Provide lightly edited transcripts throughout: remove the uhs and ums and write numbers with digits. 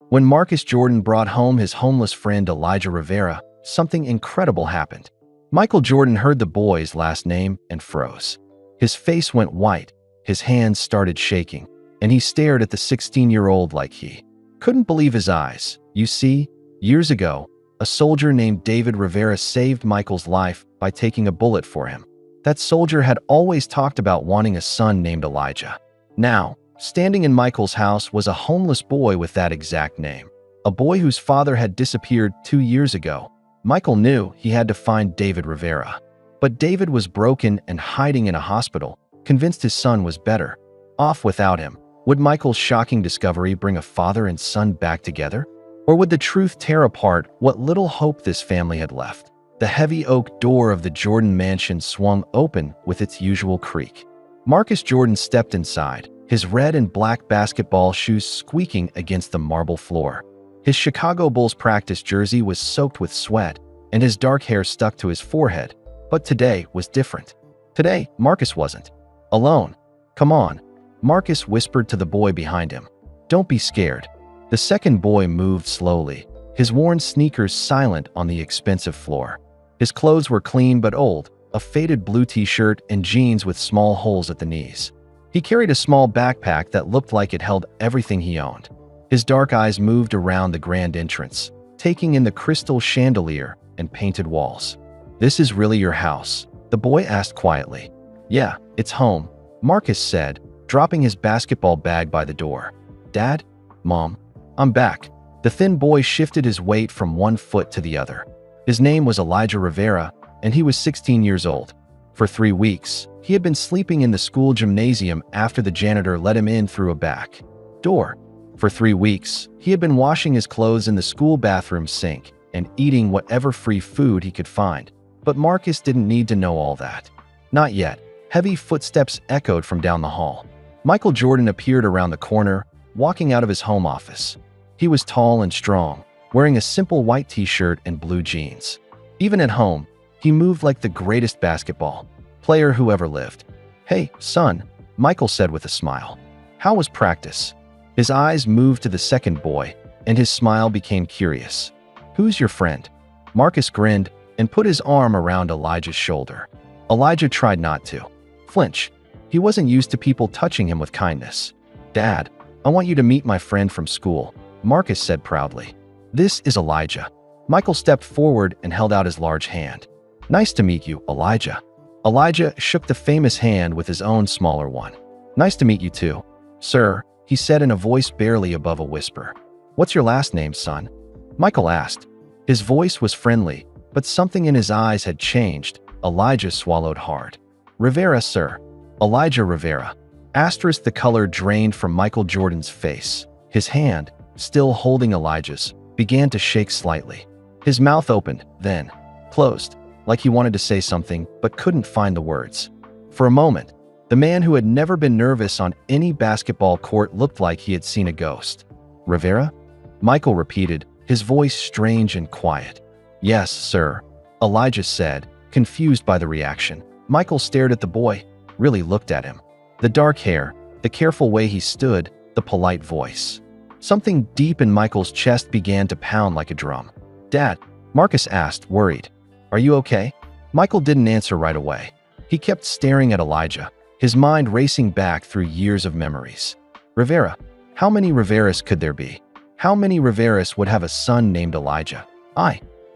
When Marcus Jordan brought home his homeless friend Elijah Rivera, something incredible happened. Michael Jordan heard the boy's last name and froze. His face went white, his hands started shaking, and he stared at the 16-year-old like he couldn't believe his eyes. You see, years ago, a soldier named David Rivera saved Michael's life by taking a bullet for him. That soldier had always talked about wanting a son named Elijah. Now, standing in Michael's house was a homeless boy with that exact name, a boy whose father had disappeared 2 years ago. Michael knew he had to find David Rivera. But David was broken and hiding in a hospital, convinced his son was better off without him. Would Michael's shocking discovery bring a father and son back together? Or would the truth tear apart what little hope this family had left? The heavy oak door of the Jordan mansion swung open with its usual creak. Marcus Jordan stepped inside, his red and black basketball shoes squeaking against the marble floor. His Chicago Bulls practice jersey was soaked with sweat, and his dark hair stuck to his forehead. But today was different. Today, Marcus wasn't alone. "Come on," Marcus whispered to the boy behind him. "Don't be scared." The second boy moved slowly, his worn sneakers silent on the expensive floor. His clothes were clean but old, a faded blue t-shirt and jeans with small holes at the knees. He carried a small backpack that looked like it held everything he owned. His dark eyes moved around the grand entrance, taking in the crystal chandelier and painted walls. "This is really your house?" the boy asked quietly. "Yeah, it's home," Marcus said, dropping his basketball bag by the door. "Dad? Mom? I'm back." The thin boy shifted his weight from one foot to the other. His name was Elijah Rivera, and he was 16 years old. For 3 weeks, he had been sleeping in the school gymnasium after the janitor let him in through a back door. For 3 weeks, he had been washing his clothes in the school bathroom sink and eating whatever free food he could find. But Marcus didn't need to know all that. Not yet. Heavy footsteps echoed from down the hall. Michael Jordan appeared around the corner, walking out of his home office. He was tall and strong, wearing a simple white t-shirt and blue jeans. Even at home, he moved like the greatest basketball player who ever lived. "Hey, son," Michael said with a smile. "How was practice?" His eyes moved to the second boy, and his smile became curious. "Who's your friend?" Marcus grinned and put his arm around Elijah's shoulder. Elijah tried not to flinch. He wasn't used to people touching him with kindness. "Dad, I want you to meet my friend from school," Marcus said proudly. "This is Elijah." Michael stepped forward and held out his large hand. "Nice to meet you, Elijah." Elijah shook the famous hand with his own smaller one. "Nice to meet you too, sir," he said in a voice barely above a whisper. "What's your last name, son?" Michael asked. His voice was friendly, but something in his eyes had changed. Elijah swallowed hard. "Rivera, sir. Elijah Rivera." Asterisk, the color drained from Michael Jordan's face. His hand, still holding Elijah's, began to shake slightly. His mouth opened, then closed, like he wanted to say something but couldn't find the words. For a moment, the man who had never been nervous on any basketball court looked like he had seen a ghost. "Rivera?" Michael repeated, his voice strange and quiet. "Yes, sir," Elijah said, confused by the reaction. Michael stared at the boy, really looked at him. The dark hair, the careful way he stood, the polite voice. Something deep in Michael's chest began to pound like a drum. "Dad?" Marcus asked, worried. "Are you okay?" Michael didn't answer right away. He kept staring at Elijah, his mind racing back through years of memories. Rivera. How many Riveras could there be? How many Riveras would have a son named Elijah?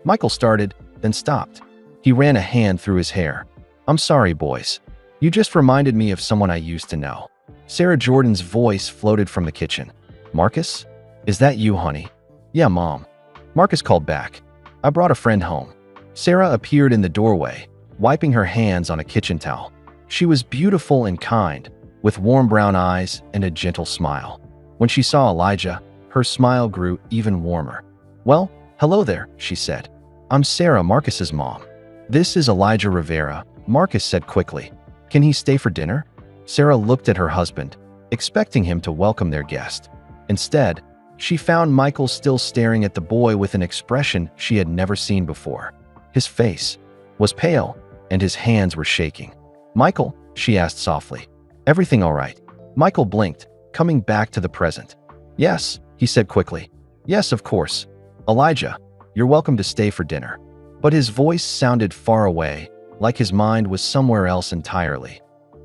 Michael started, then stopped. He ran a hand through his hair. "I'm sorry, boys. You just reminded me of someone I used to know." Sarah Jordan's voice floated from the kitchen. "Marcus? Is that you, honey?" "Yeah, Mom." Marcus called back. "I brought a friend home." Sarah appeared in the doorway, wiping her hands on a kitchen towel. She was beautiful and kind, with warm brown eyes and a gentle smile. When she saw Elijah, her smile grew even warmer. "Well, hello there," she said. "I'm Sarah, Marcus's mom." "This is Elijah Rivera," Marcus said quickly. "Can he stay for dinner?" Sarah looked at her husband, expecting him to welcome their guest. Instead, she found Michael still staring at the boy with an expression she had never seen before. His face was pale, and his hands were shaking. "Michael," she asked softly, "everything all right?" Michael blinked, coming back to the present. "Yes," he said quickly. Yes, of course. Elijah, you're welcome to stay for dinner. But his voice sounded far away, like his mind was somewhere else entirely.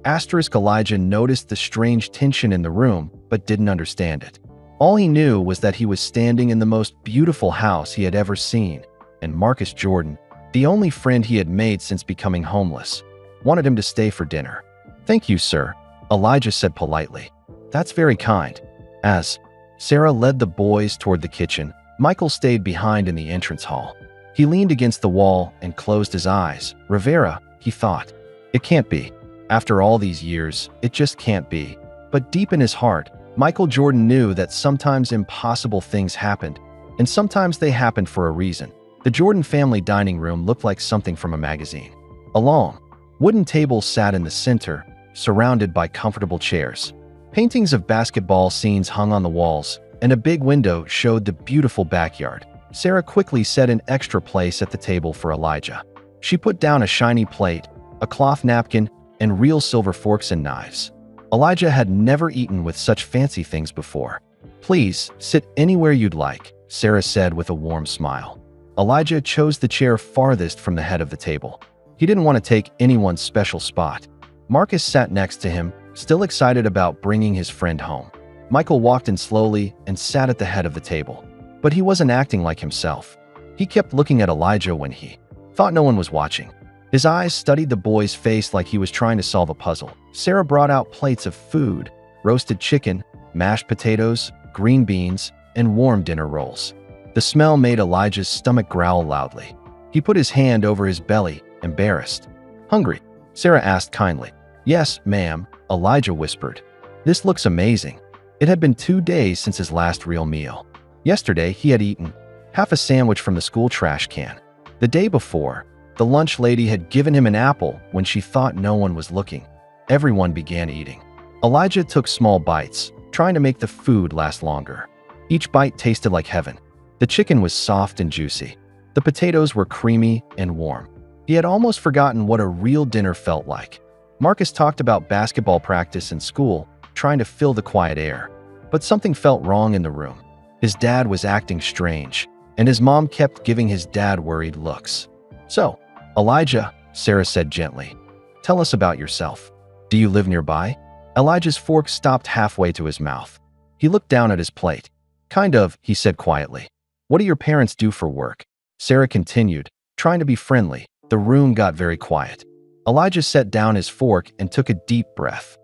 Elijah noticed the strange tension in the room, but didn't understand it. All he knew was that he was standing in the most beautiful house he had ever seen, and Marcus Jordan, the only friend he had made since becoming homeless, wanted him to stay for dinner. Thank you, sir, Elijah said politely. That's very kind. As Sarah led the boys toward the kitchen, Michael stayed behind in the entrance hall. He leaned against the wall and closed his eyes. Rivera, he thought. It can't be. After all these years, it just can't be. But deep in his heart, Michael Jordan knew that sometimes impossible things happened, and sometimes they happened for a reason. The Jordan family dining room looked like something from a magazine. A long, wooden table sat in the center, surrounded by comfortable chairs. Paintings of basketball scenes hung on the walls, and a big window showed the beautiful backyard. Sarah quickly set an extra place at the table for Elijah. She put down a shiny plate, a cloth napkin, and real silver forks and knives. Elijah had never eaten with such fancy things before. Please, sit anywhere you'd like, Sarah said with a warm smile. Elijah chose the chair farthest from the head of the table. He didn't want to take anyone's special spot. Marcus sat next to him, still excited about bringing his friend home. Michael walked in slowly and sat at the head of the table. But he wasn't acting like himself. He kept looking at Elijah when he thought no one was watching. His eyes studied the boy's face like he was trying to solve a puzzle. Sarah brought out plates of food, roasted chicken, mashed potatoes, green beans, and warm dinner rolls. The smell made Elijah's stomach growl loudly. He put his hand over his belly, embarrassed. Hungry? Sarah asked kindly. Yes, ma'am, Elijah whispered. This looks amazing. It had been 2 days since his last real meal. Yesterday, he had eaten half a sandwich from the school trash can. The day before, the lunch lady had given him an apple when she thought no one was looking. Everyone began eating. Elijah took small bites, trying to make the food last longer. Each bite tasted like heaven. The chicken was soft and juicy. The potatoes were creamy and warm. He had almost forgotten what a real dinner felt like. Marcus talked about basketball practice and school, trying to fill the quiet air. But something felt wrong in the room. His dad was acting strange, and his mom kept giving his dad worried looks. So, Elijah, Sarah said gently, tell us about yourself. Do you live nearby? Elijah's fork stopped halfway to his mouth. He looked down at his plate. Kind of, he said quietly. What do your parents do for work? Sarah continued, trying to be friendly. The room got very quiet. Elijah set down his fork and took a deep breath.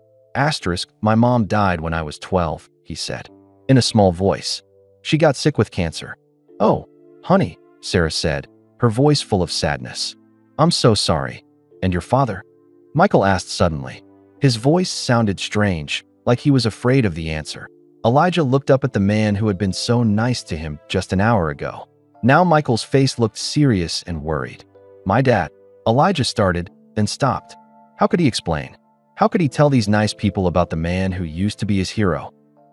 My mom died when I was 12, he said, in a small voice. She got sick with cancer. Oh, honey, Sarah said, her voice full of sadness. I'm so sorry. And your father? Michael asked suddenly. His voice sounded strange, like he was afraid of the answer. Elijah looked up at the man who had been so nice to him just an hour ago. Now Michael's face looked serious and worried. My dad, Elijah started, then stopped. How could he explain? How could he tell these nice people about the man who used to be his hero?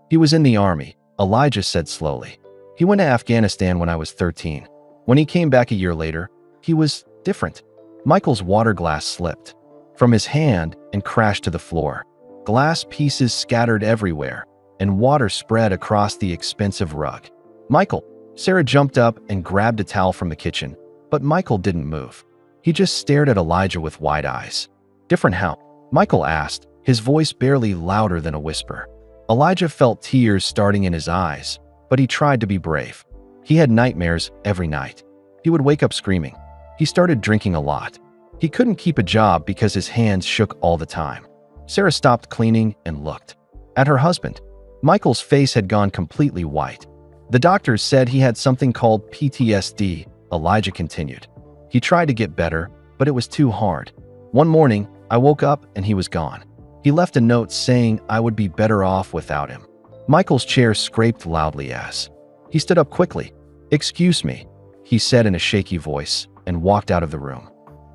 He was in the army, Elijah said slowly. He went to Afghanistan when I was 13. When he came back a year later, he was different. Michael's water glass slipped from his hand and crashed to the floor. Glass pieces scattered everywhere, and water spread across the expensive rug. Michael, Sarah jumped up and grabbed a towel from the kitchen, but Michael didn't move. He just stared at Elijah with wide eyes. Different how? Michael asked, his voice barely louder than a whisper. Elijah felt tears starting in his eyes, but he tried to be brave. He had nightmares every night. He would wake up screaming. He started drinking a lot. He couldn't keep a job because his hands shook all the time. Sarah stopped cleaning and looked at her husband. Michael's face had gone completely white. The doctors said he had something called PTSD, Elijah continued. He tried to get better, but it was too hard. One morning, I woke up and he was gone. He left a note saying I would be better off without him. Michael's chair scraped loudly as he stood up quickly. Excuse me, he said in a shaky voice, and walked out of the room.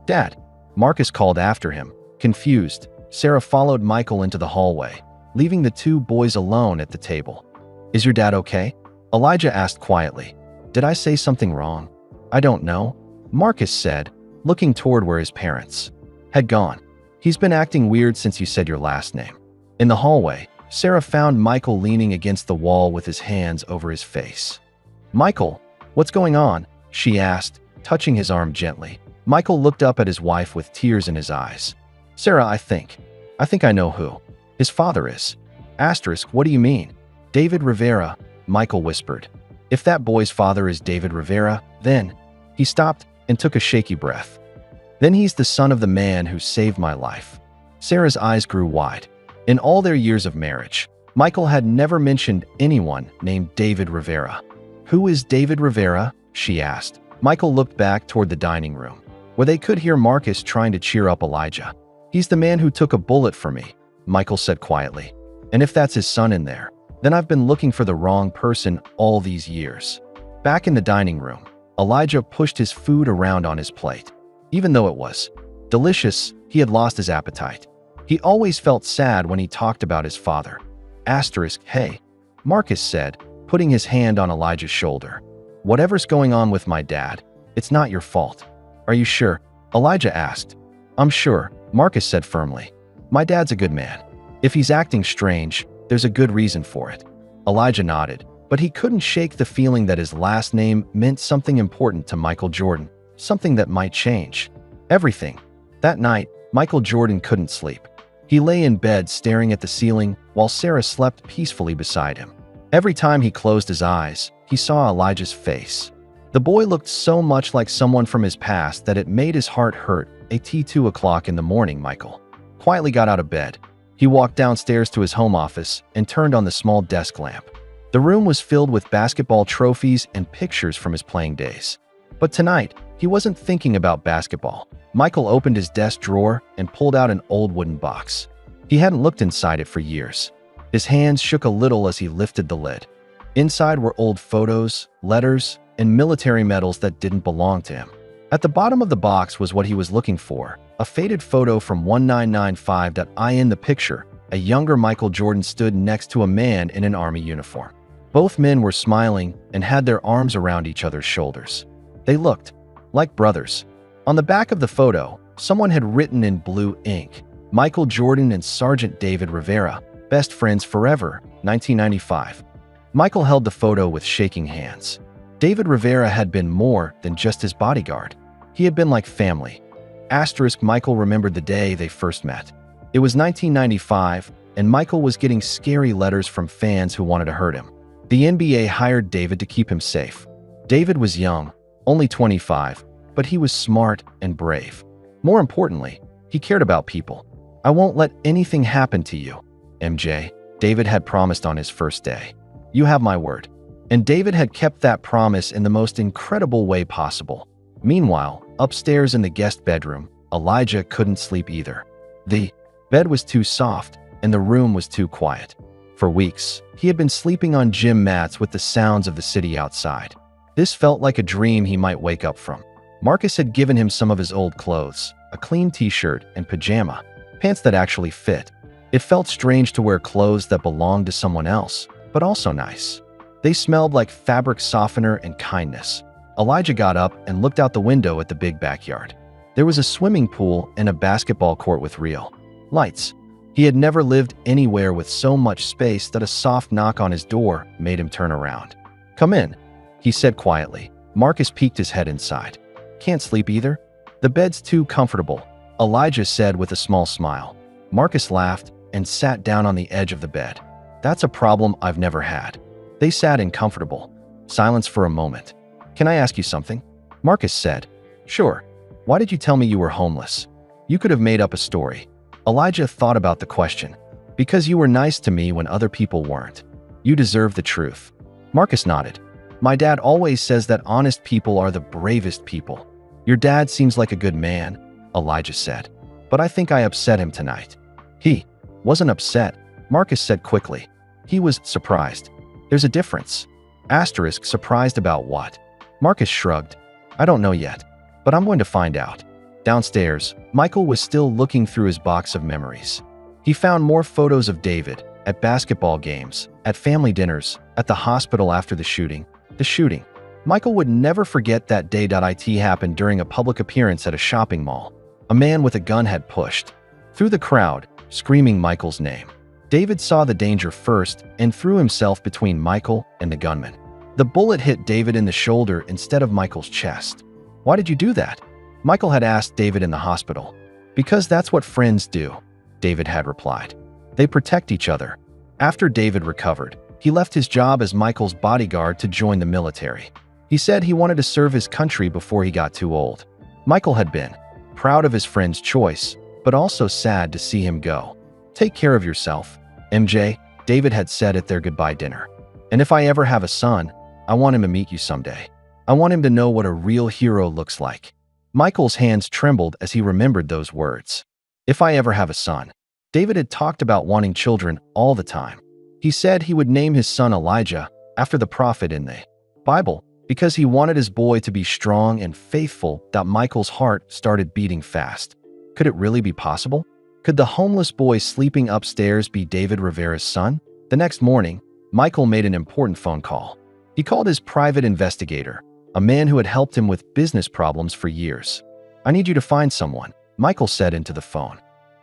Dad, Marcus called after him. Confused, Sarah followed Michael into the hallway, leaving the two boys alone at the table. Is your dad okay? Elijah asked quietly. Did I say something wrong? I don't know, Marcus said, looking toward where his parents had gone. He's been acting weird since you said your last name. In the hallway, Sarah found Michael leaning against the wall with his hands over his face. "Michael, what's going on?" she asked, touching his arm gently. Michael looked up at his wife with tears in his eyes. "Sarah, I think I know who his father is." Asterisk, what do you mean? "David Rivera," Michael whispered. "If that boy's father is David Rivera, then—" He stopped and took a shaky breath. "Then he's the son of the man who saved my life." Sarah's eyes grew wide. In all their years of marriage, Michael had never mentioned anyone named David Rivera. "Who is David Rivera?" she asked. Michael looked back toward the dining room, where they could hear Marcus trying to cheer up Elijah. "He's the man who took a bullet for me," Michael said quietly. "And if that's his son in there, then I've been looking for the wrong person all these years." Back in the dining room, Elijah pushed his food around on his plate. Even though it was delicious, he had lost his appetite. He always felt sad when he talked about his father. Asterisk, hey, Marcus said, putting his hand on Elijah's shoulder. "Whatever's going on with my dad, it's not your fault." "Are you sure?" Elijah asked. "I'm sure," Marcus said firmly. "My dad's a good man. If he's acting strange, there's a good reason for it." Elijah nodded, but he couldn't shake the feeling that his last name meant something important to Michael Jordan, something that might change everything. That night, Michael Jordan couldn't sleep. He lay in bed staring at the ceiling while Sarah slept peacefully beside him. Every time he closed his eyes, he saw Elijah's face. The boy looked so much like someone from his past that it made his heart hurt. At 2 o'clock in the morning, Michael quietly got out of bed. He walked downstairs to his home office and turned on the small desk lamp. The room was filled with basketball trophies and pictures from his playing days. But tonight, he wasn't thinking about basketball. Michael opened his desk drawer and pulled out an old wooden box. He hadn't looked inside it for years. His hands shook a little as he lifted the lid. Inside were old photos, letters, and military medals that didn't belong to him. At the bottom of the box was what he was looking for, a faded photo from 1995. In the picture, a younger Michael Jordan stood next to a man in an army uniform. Both men were smiling and had their arms around each other's shoulders. They looked like brothers. On the back of the photo, someone had written in blue ink, "Michael Jordan and Sergeant David Rivera, best friends forever, 1995. Michael held the photo with shaking hands. David Rivera had been more than just his bodyguard. He had been like family. Asterisk, Michael remembered the day they first met. It was 1995, and Michael was getting scary letters from fans who wanted to hurt him. The NBA hired David to keep him safe. David was young, only 25, but he was smart and brave. More importantly, he cared about people. "I won't let anything happen to you, MJ," David had promised on his first day. "You have my word." And David had kept that promise in the most incredible way possible. Meanwhile, upstairs in the guest bedroom, Elijah couldn't sleep either. The bed was too soft, and the room was too quiet. For weeks, he had been sleeping on gym mats with the sounds of the city outside. This felt like a dream he might wake up from. Marcus had given him some of his old clothes, a clean t-shirt and pajama, pants that actually fit. It felt strange to wear clothes that belonged to someone else, but also nice. They smelled like fabric softener and kindness. Elijah got up and looked out the window at the big backyard. There was a swimming pool and a basketball court with real lights. He had never lived anywhere with so much space that a soft knock on his door made him turn around. "Come in," he said quietly. Marcus peeked his head inside. "Can't sleep either?" "The bed's too comfortable," Elijah said with a small smile. Marcus laughed and sat down on the edge of the bed. "That's a problem I've never had." They sat in comfortable silence for a moment. "Can I ask you something?" Marcus said. "Sure. Why did you tell me you were homeless? You could have made up a story." Elijah thought about the question. "Because you were nice to me when other people weren't. You deserve the truth." Marcus nodded. "My dad always says that honest people are the bravest people." "Your dad seems like a good man," Elijah said. "But I think I upset him tonight." "He wasn't upset," Marcus said quickly. "He was surprised." "There's a difference." Asterisk, surprised about what? Marcus shrugged. "I don't know yet, but I'm going to find out." Downstairs, Michael was still looking through his box of memories. He found more photos of David at basketball games, at family dinners, at the hospital after the shooting. Michael would never forget that day. It happened during a public appearance at a shopping mall. A man with a gun had pushed through the crowd, screaming Michael's name. David saw the danger first and threw himself between Michael and the gunman. The bullet hit David in the shoulder instead of Michael's chest. "Why did you do that?" Michael had asked David in the hospital. "Because that's what friends do," David had replied. "They protect each other." After David recovered, he left his job as Michael's bodyguard to join the military. He said he wanted to serve his country before he got too old. Michael had been proud of his friend's choice, but also sad to see him go. "Take care of yourself, MJ," David had said at their goodbye dinner. "And if I ever have a son, I want him to meet you someday. I want him to know what a real hero looks like." Michael's hands trembled as he remembered those words. If I ever have a son. David had talked about wanting children all the time. He said he would name his son Elijah, after the prophet in the Bible, because he wanted his boy to be strong and faithful. That Michael's heart started beating fast. Could it really be possible? Could the homeless boy sleeping upstairs be David Rivera's son? The next morning, Michael made an important phone call. He called his private investigator, a man who had helped him with business problems for years. "I need you to find someone," Michael said into the phone.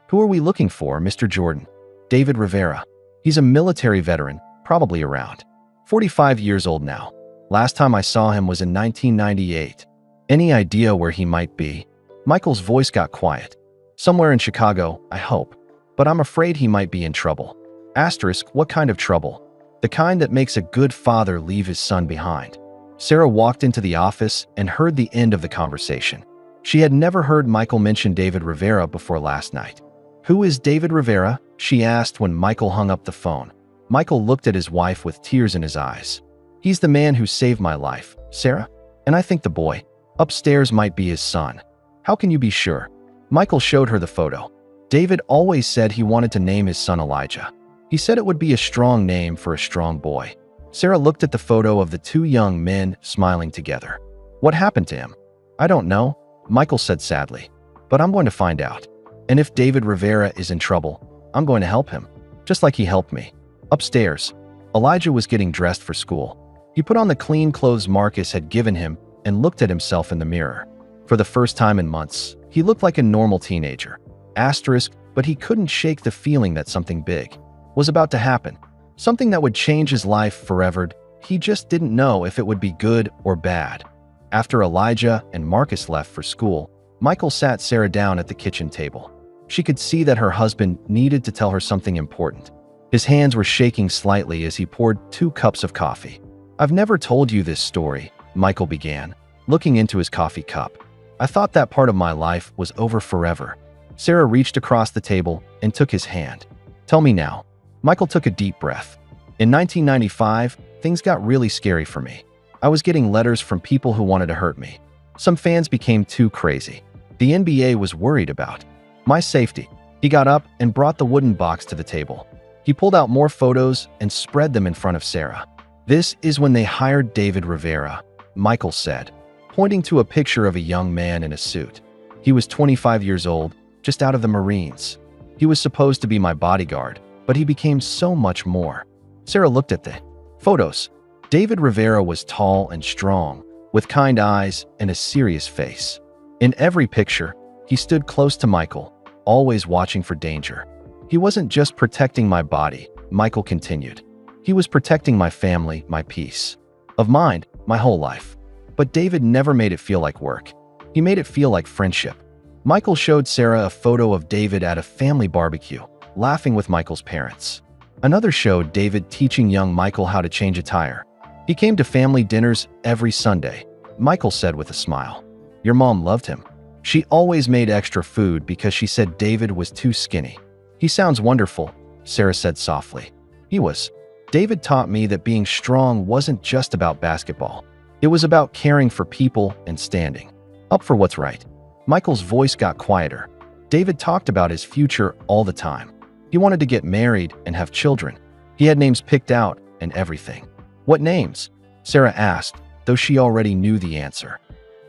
"Who are we looking for, Mr. Jordan?" "David Rivera. He's a military veteran, probably around 45 years old now. Last time I saw him was in 1998. Any idea where he might be?" Michael's voice got quiet. "Somewhere in Chicago, I hope. But I'm afraid he might be in trouble." Asterisk, what kind of trouble? "The kind that makes a good father leave his son behind." Sarah walked into the office and heard the end of the conversation. She had never heard Michael mention David Rivera before last night. "Who is David Rivera?" she asked when Michael hung up the phone. Michael looked at his wife with tears in his eyes. "He's the man who saved my life, Sarah. And I think the boy upstairs might be his son." "How can you be sure?" Michael showed her the photo. "David always said he wanted to name his son Elijah. He said it would be a strong name for a strong boy." Sarah looked at the photo of the two young men smiling together. "What happened to him?" "I don't know," Michael said sadly. "But I'm going to find out. And if David Rivera is in trouble, I'm going to help him, just like he helped me." Upstairs, Elijah was getting dressed for school. He put on the clean clothes Marcus had given him and looked at himself in the mirror. For the first time in months, he looked like a normal teenager. Asterisk, but he couldn't shake the feeling that something big was about to happen. Something that would change his life forever. He just didn't know if it would be good or bad. After Elijah and Marcus left for school, Michael sat Sarah down at the kitchen table. She could see that her husband needed to tell her something important. His hands were shaking slightly as he poured 2 cups of coffee. "I've never told you this story," Michael began, looking into his coffee cup. "I thought that part of my life was over forever." Sarah reached across the table and took his hand. "Tell me now." Michael took a deep breath. "In 1995, things got really scary for me. I was getting letters from people who wanted to hurt me. Some fans became too crazy. The NBA was worried about my safety." He got up and brought the wooden box to the table. He pulled out more photos and spread them in front of Sarah. "This is when they hired David Rivera," Michael said, pointing to a picture of a young man in a suit. "He was 25 years old, just out of the Marines. He was supposed to be my bodyguard, but he became so much more." Sarah looked at the photos. David Rivera was tall and strong, with kind eyes and a serious face. In every picture, he stood close to Michael, always watching for danger. "He wasn't just protecting my body," Michael continued. "He was protecting my family, my peace of mind, my whole life. But David never made it feel like work. He made it feel like friendship." Michael showed Sarah a photo of David at a family barbecue, laughing with Michael's parents. Another showed David teaching young Michael how to change a tire. "He came to family dinners every Sunday," Michael said with a smile. "Your mom loved him. She always made extra food because she said David was too skinny." "He sounds wonderful," Sarah said softly. "He was. David taught me that being strong wasn't just about basketball. It was about caring for people and standing up for what's right." Michael's voice got quieter. David talked about his future all the time. He wanted to get married and have children. He had names picked out and everything. "What names?" Sarah asked, though she already knew the answer.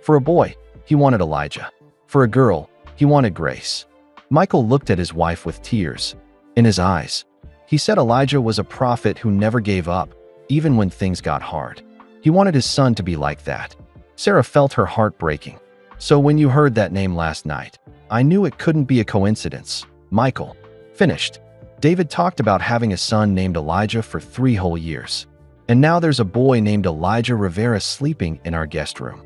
For a boy, he wanted Elijah. For a girl, he wanted Grace. Michael looked at his wife with tears in his eyes. He said Elijah was a prophet who never gave up, even when things got hard. He wanted his son to be like that. Sarah felt her heart breaking. "So when you heard that name last night, I knew it couldn't be a coincidence." Michael finished. "David talked about having a son named Elijah for 3 whole years. And now there's a boy named Elijah Rivera sleeping in our guest room.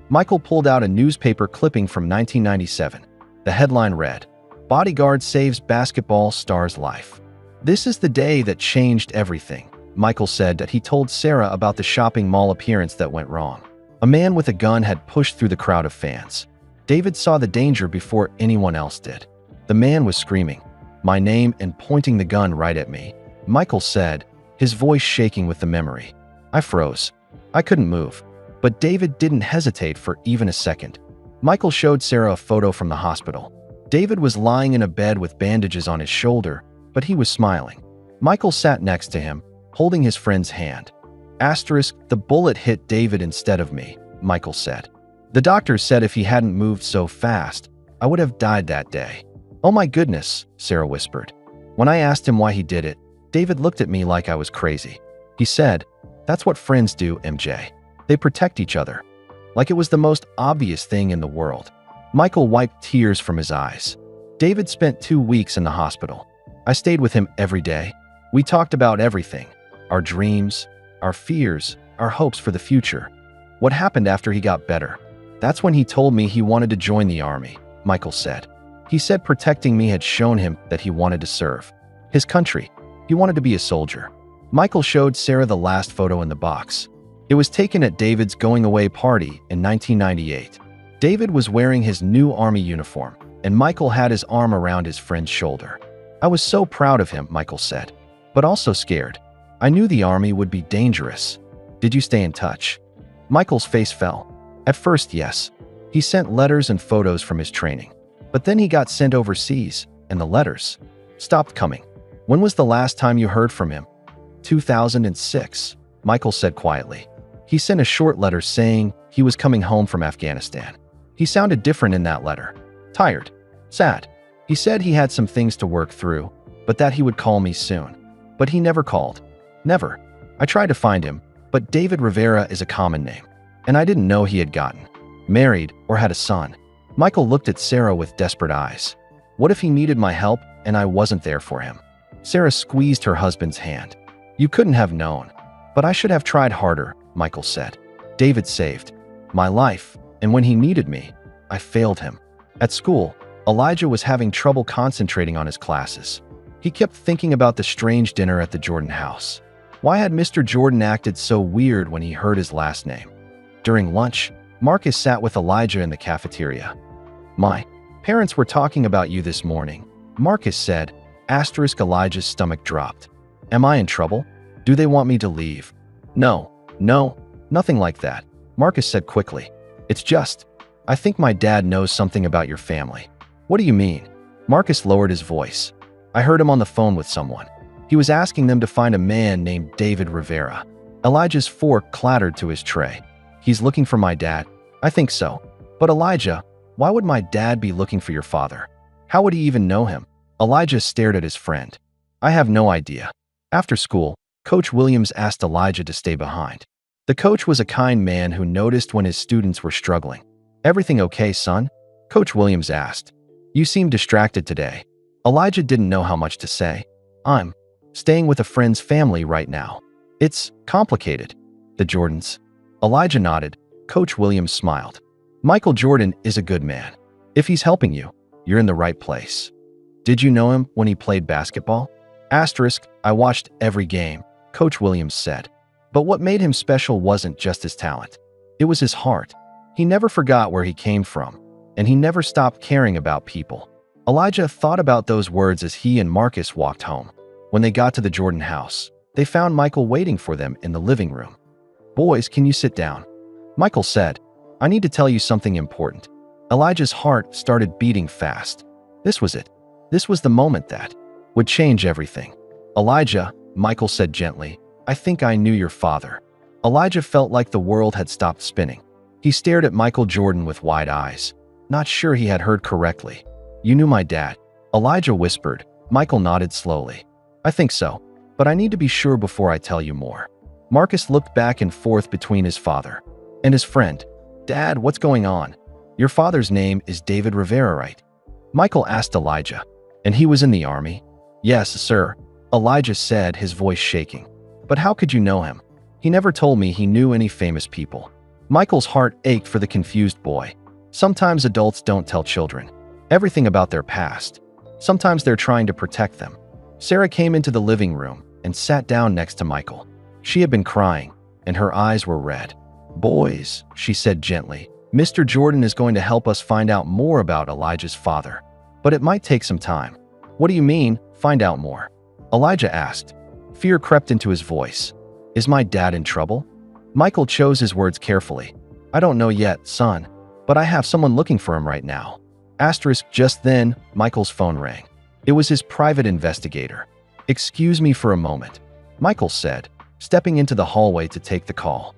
Michael pulled out a newspaper clipping from 1997. The headline read, "Bodyguard saves basketball star's life." "This is the day that changed everything," Michael said that he told Sarah about the shopping mall appearance that went wrong. A man with a gun had pushed through the crowd of fans. David saw the danger before anyone else did. The man was screaming, "My name," and pointing the gun right at me, Michael said, his voice shaking with the memory. I froze. I couldn't move. But David didn't hesitate for even a second. Michael showed Sarah a photo from the hospital. David was lying in a bed with bandages on his shoulder, but he was smiling. Michael sat next to him, holding his friend's hand. Asterisk, "The bullet hit David instead of me," Michael said. "The doctor said if he hadn't moved so fast, I would have died that day." "Oh my goodness," Sarah whispered. When I asked him why he did it, David looked at me like I was crazy. He said, "That's what friends do, MJ. They protect each other." Like it was the most obvious thing in the world. Michael wiped tears from his eyes. David spent 2 weeks in the hospital. I stayed with him every day. We talked about everything. Our dreams, our fears, our hopes for the future. What happened after he got better? That's when he told me he wanted to join the army, Michael said. He said protecting me had shown him that he wanted to serve his country. He wanted to be a soldier. Michael showed Sarah the last photo in the box. It was taken at David's going-away party in 1998. David was wearing his new army uniform, and Michael had his arm around his friend's shoulder. "I was so proud of him," Michael said, "but also scared. I knew the army would be dangerous." "Did you stay in touch?" Michael's face fell. At first, yes. He sent letters and photos from his training. But then he got sent overseas, and the letters stopped coming. "When was the last time you heard from him?" 2006, Michael said quietly. He sent a short letter saying he was coming home from Afghanistan. He sounded different in that letter. Tired. Sad. He said he had some things to work through, but that he would call me soon. But he never called. Never. I tried to find him, but David Rivera is a common name, and I didn't know he had gotten married or had a son. Michael looked at Sarah with desperate eyes. What if he needed my help and I wasn't there for him? Sarah squeezed her husband's hand. "You couldn't have known. But I should have tried harder," Michael said. "David saved my life, and when he needed me, I failed him." At school, Elijah was having trouble concentrating on his classes. He kept thinking about the strange dinner at the Jordan house. Why had Mr. Jordan acted so weird when he heard his last name? During lunch, Marcus sat with Elijah in the cafeteria. "My parents were talking about you this morning," Marcus said. Asterisk, Elijah's stomach dropped. "Am I in trouble? Do they want me to leave?" No, nothing like that," Marcus said quickly. "It's just, I think my dad knows something about your family." "What do you mean?" Marcus lowered his voice. "I heard him on the phone with someone. He was asking them to find a man named David Rivera." Elijah's fork clattered to his tray. "He's looking for my dad?" "I think so. But Elijah, why would my dad be looking for your father? How would he even know him?" Elijah stared at his friend. "I have no idea." After school, Coach Williams asked Elijah to stay behind. The coach was a kind man who noticed when his students were struggling. "Everything okay, son?" Coach Williams asked. "You seem distracted today." Elijah didn't know how much to say. "I'm staying with a friend's family right now. It's complicated." "The Jordans?" Elijah nodded. Coach Williams smiled. "Michael Jordan is a good man. If he's helping you, you're in the right place." "Did you know him when he played basketball?" Asterisk, "I watched every game," Coach Williams said. But what made him special wasn't just his talent. It was his heart. He never forgot where he came from, and he never stopped caring about people. Elijah thought about those words as he and Marcus walked home. When they got to the Jordan house, they found Michael waiting for them in the living room. "Boys, can you sit down?" Michael said, "I need to tell you something important." Elijah's heart started beating fast. This was it. This was the moment that would change everything. "Elijah," Michael said gently, "I think I knew your father." Elijah felt like the world had stopped spinning. He stared at Michael Jordan with wide eyes, not sure he had heard correctly. "You knew my dad?" Elijah whispered. Michael nodded slowly. "I think so, but I need to be sure before I tell you more." Marcus looked back and forth between his father and his friend. "Dad, what's going on? Your father's name is David Rivera, right?" Michael asked Elijah. "And he was in the army?" "Yes, sir," Elijah said, his voice shaking. "But how could you know him?" He never told me he knew any famous people. Michael's heart ached for the confused boy. Sometimes adults don't tell children everything about their past. Sometimes they're trying to protect them. Sarah came into the living room and sat down next to Michael. She had been crying, and her eyes were red. "Boys," she said gently, "Mr. Jordan is going to help us find out more about Elijah's father. But it might take some time." "What do you mean, find out more?" Elijah asked. Fear crept into his voice. "Is my dad in trouble?" Michael chose his words carefully. "I don't know yet, son, but I have someone looking for him right now." Just then, Michael's phone rang. It was his private investigator. "Excuse me for a moment," Michael said, stepping into the hallway to take the call.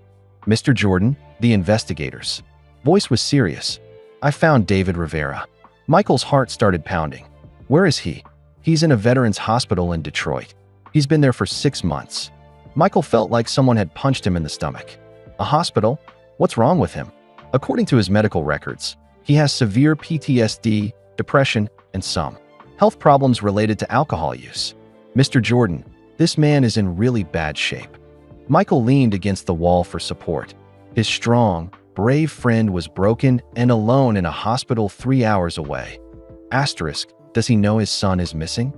"Mr. Jordan, the investigator's voice was serious. I found David Rivera." Michael's heart started pounding. "Where is he?" "He's in a veterans hospital in Detroit. He's been there for 6 months." Michael felt like someone had punched him in the stomach. "A hospital? What's wrong with him?" According to his medical records, he has severe PTSD, depression, and some health problems related to alcohol use. "Mr. Jordan, this man is in really bad shape." Michael leaned against the wall for support. His strong, brave friend was broken and alone in a hospital 3 hours away. Does he know his son is missing?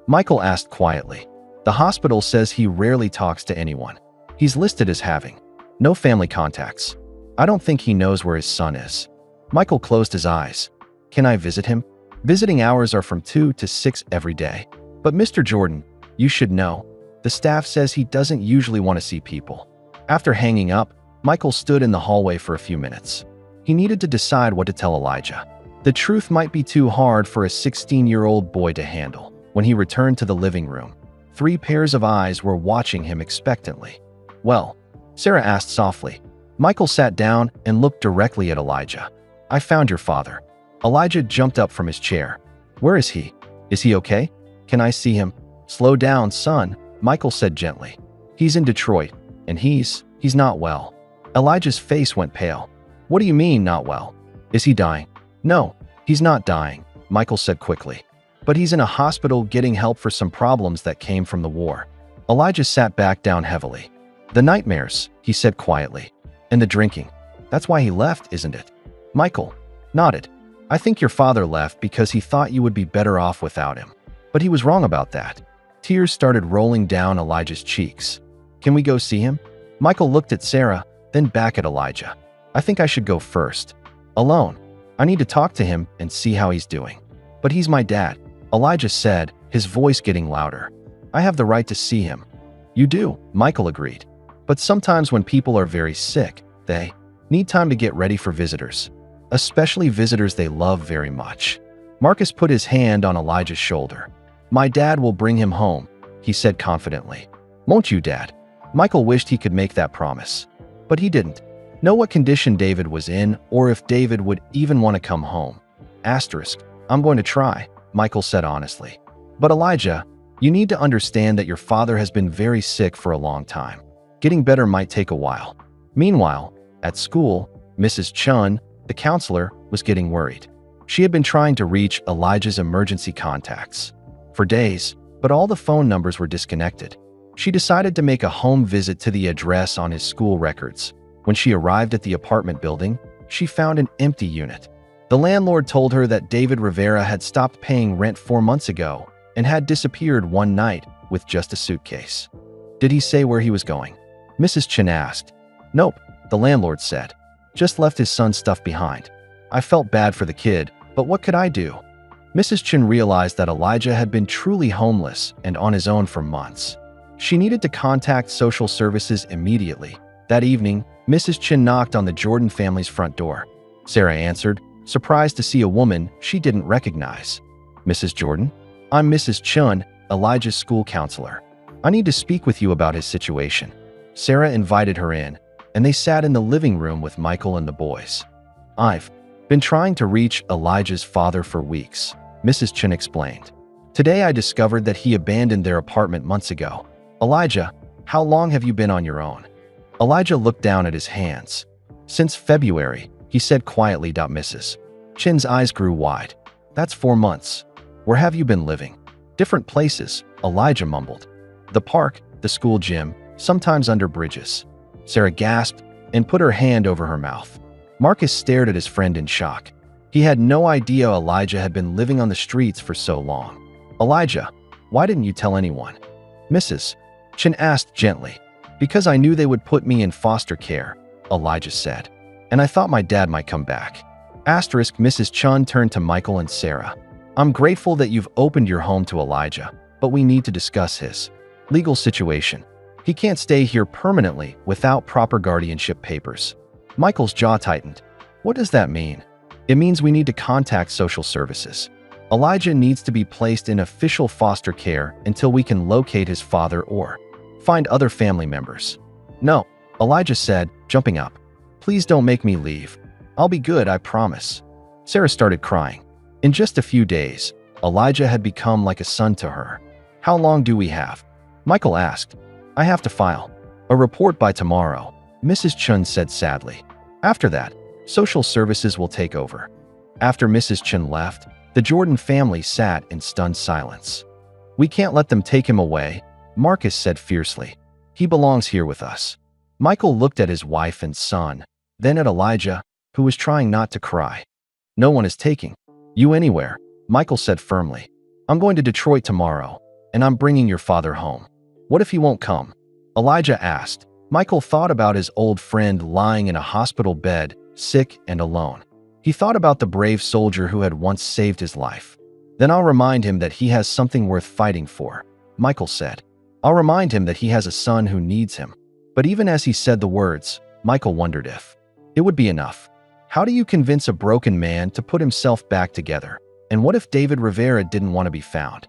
Michael asked quietly. "The hospital says he rarely talks to anyone. He's listed as having no family contacts. I don't think he knows where his son is." Michael closed his eyes. "Can I visit him?" "Visiting hours are from 2 to 6 every day. But Mr. Jordan, you should know, the staff says he doesn't usually want to see people." After hanging up, Michael stood in the hallway for a few minutes. He needed to decide what to tell Elijah. The truth might be too hard for a 16-year-old boy to handle. When he returned to the living room, 3 pairs of eyes were watching him expectantly. "Well?" Sarah asked softly. Michael sat down and looked directly at Elijah. "I found your father." Elijah jumped up from his chair. "Where is he? Is he okay? Can I see him?" "Slow down, son," Michael said gently. "He's in Detroit, and he's not well." Elijah's face went pale. "What do you mean, not well? Is he dying?" "No, he's not dying," Michael said quickly. "But he's in a hospital getting help for some problems that came from the war." Elijah sat back down heavily. "The nightmares," he said quietly. "And the drinking. That's why he left, isn't it?" Michael nodded. "I think your father left because he thought you would be better off without him. But he was wrong about that." Tears started rolling down Elijah's cheeks. "Can we go see him?" Michael looked at Sarah, then back at Elijah. "I think I should go first. Alone. I need to talk to him and see how he's doing." "But he's my dad," Elijah said, his voice getting louder. "I have the right to see him." "You do," Michael agreed. "But sometimes when people are very sick, they need time to get ready for visitors. Especially visitors they love very much." Marcus put his hand on Elijah's shoulder. "My dad will bring him home," he said confidently. "Won't you, Dad?" Michael wished he could make that promise. But he didn't know what condition David was in or if David would even want to come home. "I'm going to try," Michael said honestly. "But Elijah, you need to understand that your father has been very sick for a long time. Getting better might take a while." Meanwhile, at school, Mrs. Chun, the counselor, was getting worried. She had been trying to reach Elijah's emergency contacts for days, but all the phone numbers were disconnected. She decided to make a home visit to the address on his school records. When she arrived at the apartment building, she found an empty unit. The landlord told her that David Rivera had stopped paying rent 4 months ago and had disappeared one night with just a suitcase. "Did he say where he was going?" Mrs. Chin asked. "Nope," the landlord said. "Just left his son's stuff behind." I felt bad for the kid, but what could I do? Mrs. Chin realized that Elijah had been truly homeless and on his own for months. She needed to contact social services immediately. That evening, Mrs. Chin knocked on the Jordan family's front door. Sarah answered, surprised to see a woman she didn't recognize. "Mrs. Jordan? I'm Mrs. Chun, Elijah's school counselor. I need to speak with you about his situation." Sarah invited her in, and they sat in the living room with Michael and the boys. "I've been trying to reach Elijah's father for weeks," Mrs. Chin explained. "Today I discovered that he abandoned their apartment months ago." "Elijah, how long have you been on your own?" Elijah looked down at his hands. "Since February," he said quietly. Mrs. Chin's eyes grew wide. "That's 4 months. Where have you been living?" "Different places," Elijah mumbled. "The park, the school gym, sometimes under bridges." Sarah gasped and put her hand over her mouth. Marcus stared at his friend in shock. He had no idea Elijah had been living on the streets for so long. "Elijah, why didn't you tell anyone?" Mrs. Chen asked gently. "Because I knew they would put me in foster care," Elijah said. "And I thought my dad might come back." Mrs. Chun turned to Michael and Sarah. "I'm grateful that you've opened your home to Elijah, but we need to discuss his legal situation. He can't stay here permanently without proper guardianship papers." Michael's jaw tightened. "What does that mean?" "It means we need to contact social services. Elijah needs to be placed in official foster care until we can locate his father or find other family members." "No," Elijah said, jumping up. "Please don't make me leave. I'll be good, I promise." Sarah started crying. In just a few days, Elijah had become like a son to her. "How long do we have?" Michael asked. "I have to file a report by tomorrow," Mrs. Chun said sadly. "After that, social services will take over." After Mrs. Chun left, the Jordan family sat in stunned silence. "We can't let them take him away," Marcus said fiercely. "He belongs here with us." Michael looked at his wife and son, then at Elijah, who was trying not to cry. "No one is taking you anywhere," Michael said firmly. "I'm going to Detroit tomorrow, and I'm bringing your father home." "What if he won't come?" Elijah asked. Michael thought about his old friend lying in a hospital bed, sick and alone. He thought about the brave soldier who had once saved his life. "Then I'll remind him that he has something worth fighting for," Michael said. "I'll remind him that he has a son who needs him." But even as he said the words, Michael wondered if it would be enough. How do you convince a broken man to put himself back together? And what if David Rivera didn't want to be found?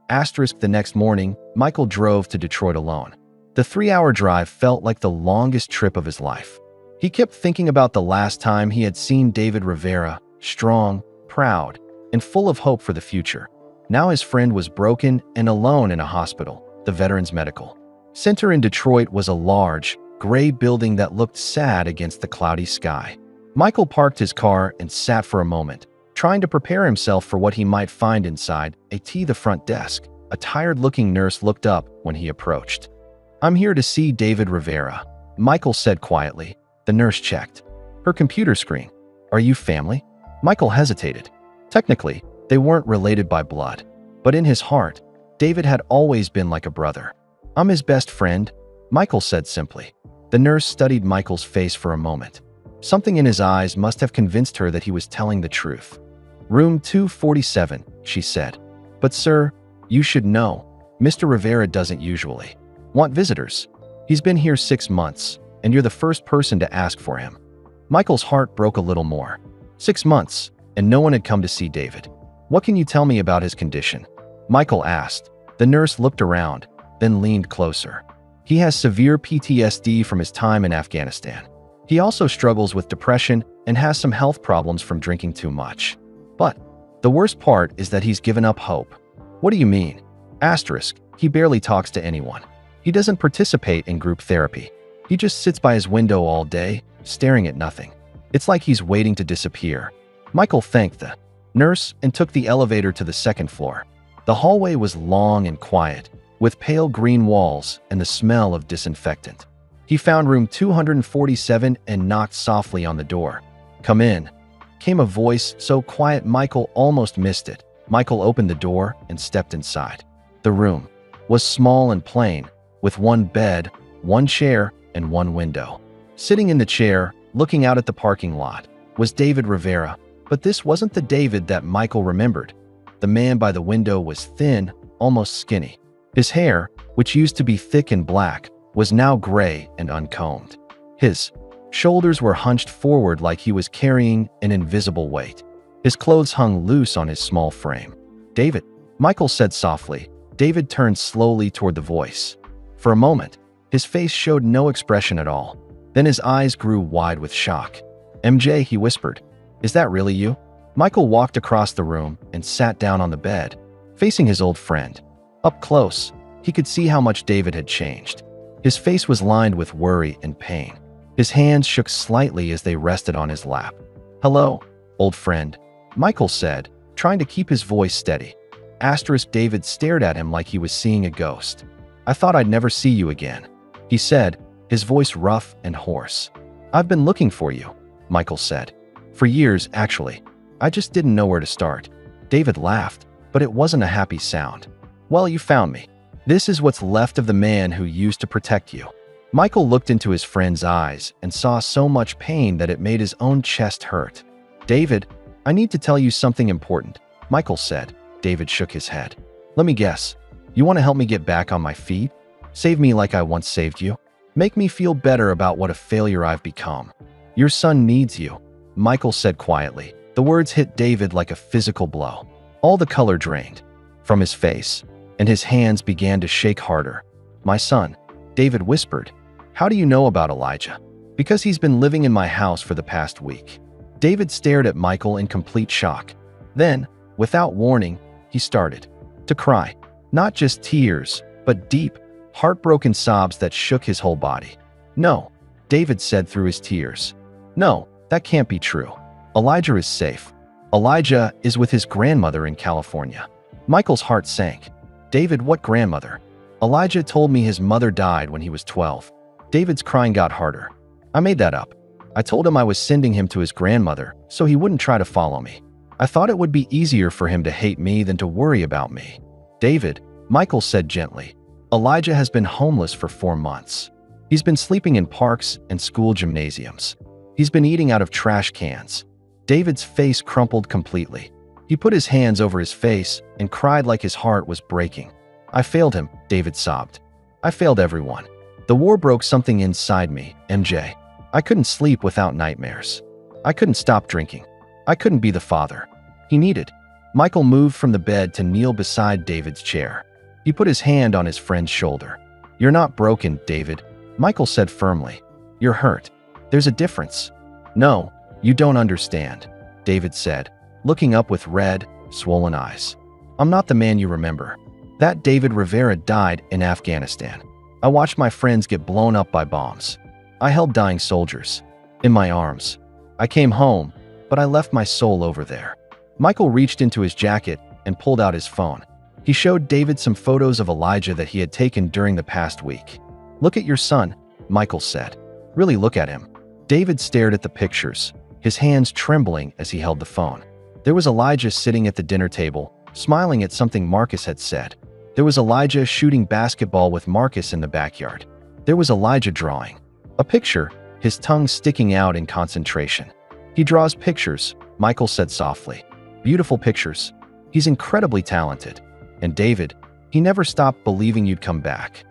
The next morning, Michael drove to Detroit alone. The 3-hour drive felt like the longest trip of his life. He kept thinking about the last time he had seen David Rivera, strong, proud, and full of hope for the future. Now his friend was broken and alone in a hospital, the Veterans Medical Center in Detroit was a large, gray building that looked sad against the cloudy sky. Michael parked his car and sat for a moment, trying to prepare himself for what he might find inside. The front desk. A tired-looking nurse looked up when he approached. "I'm here to see David Rivera," Michael said quietly. The nurse checked her computer screen. "Are you family?" Michael hesitated. Technically, they weren't related by blood, but in his heart, David had always been like a brother. "I'm his best friend," Michael said simply. The nurse studied Michael's face for a moment. Something in his eyes must have convinced her that he was telling the truth. "Room 247, she said. "But sir, you should know, Mr. Rivera doesn't usually want visitors. He's been here 6 months, and you're the first person to ask for him." Michael's heart broke a little more. 6 months, and no one had come to see David. "What can you tell me about his condition?" Michael asked. The nurse looked around, then leaned closer. "He has severe PTSD from his time in Afghanistan. He also struggles with depression and has some health problems from drinking too much. But the worst part is that he's given up hope." "What do you mean?" He barely talks to anyone. He doesn't participate in group therapy. He just sits by his window all day, staring at nothing. It's like he's waiting to disappear." Michael thanked the nurse and took the elevator to the 2nd floor. The hallway was long and quiet, with pale green walls and the smell of disinfectant. He found room 247 and knocked softly on the door. "Come in," came a voice so quiet Michael almost missed it. Michael opened the door and stepped inside. The room was small and plain, with one bed, one chair, and one window. Sitting in the chair, looking out at the parking lot, was David Rivera, but this wasn't the David that Michael remembered. The man by the window was thin, almost skinny. His hair, which used to be thick and black, was now gray and uncombed. His shoulders were hunched forward like he was carrying an invisible weight. His clothes hung loose on his small frame. "David," Michael said softly. David turned slowly toward the voice. For a moment, his face showed no expression at all. Then his eyes grew wide with shock. "MJ," he whispered, "is that really you?" Michael walked across the room and sat down on the bed, facing his old friend. Up close, he could see how much David had changed. His face was lined with worry and pain. His hands shook slightly as they rested on his lap. "Hello, old friend," Michael said, trying to keep his voice steady. David stared at him like he was seeing a ghost. "I thought I'd never see you again," he said, his voice rough and hoarse. "I've been looking for you," Michael said. "For years, actually. I just didn't know where to start." David laughed, but it wasn't a happy sound. "Well, you found me. This is what's left of the man who used to protect you." Michael looked into his friend's eyes and saw so much pain that it made his own chest hurt. "David, I need to tell you something important," Michael said. David shook his head. "Let me guess. You want to help me get back on my feet? Save me like I once saved you? Make me feel better about what a failure I've become. Your son needs you," Michael said quietly. The words hit David like a physical blow. All the color drained from his face, and his hands began to shake harder. "My son," David whispered. "How do you know about Elijah?" "Because he's been living in my house for the past week." David stared at Michael in complete shock. Then, without warning, he started to cry. Not just tears, but deep, heartbroken sobs that shook his whole body. "No," David said through his tears. "No, that can't be true. Elijah is safe. Elijah is with his grandmother in California." Michael's heart sank. "David, what grandmother?" "Elijah told me his mother died when he was 12. David's crying got harder. "I made that up. I told him I was sending him to his grandmother so he wouldn't try to follow me. I thought it would be easier for him to hate me than to worry about me." "David," Michael said gently, "Elijah has been homeless for 4 months. He's been sleeping in parks and school gymnasiums. He's been eating out of trash cans." David's face crumpled completely. He put his hands over his face and cried like his heart was breaking. "I failed him," David sobbed. "I failed everyone. The war broke something inside me, MJ. I couldn't sleep without nightmares. I couldn't stop drinking. I couldn't be the father he needed." Michael moved from the bed to kneel beside David's chair. He put his hand on his friend's shoulder. "You're not broken, David," Michael said firmly. "You're hurt. There's a difference." "No, you don't understand," David said, looking up with red, swollen eyes. "I'm not the man you remember. That David Rivera died in Afghanistan. I watched my friends get blown up by bombs. I held dying soldiers in my arms. I came home, but I left my soul over there." Michael reached into his jacket and pulled out his phone. He showed David some photos of Elijah that he had taken during the past week. "Look at your son," Michael said. "Really look at him." David stared at the pictures, his hands trembling as he held the phone. There was Elijah sitting at the dinner table, smiling at something Marcus had said. There was Elijah shooting basketball with Marcus in the backyard. There was Elijah drawing a picture, his tongue sticking out in concentration. "He draws pictures," Michael said softly. "Beautiful pictures. He's incredibly talented. And David, he never stopped believing you'd come back."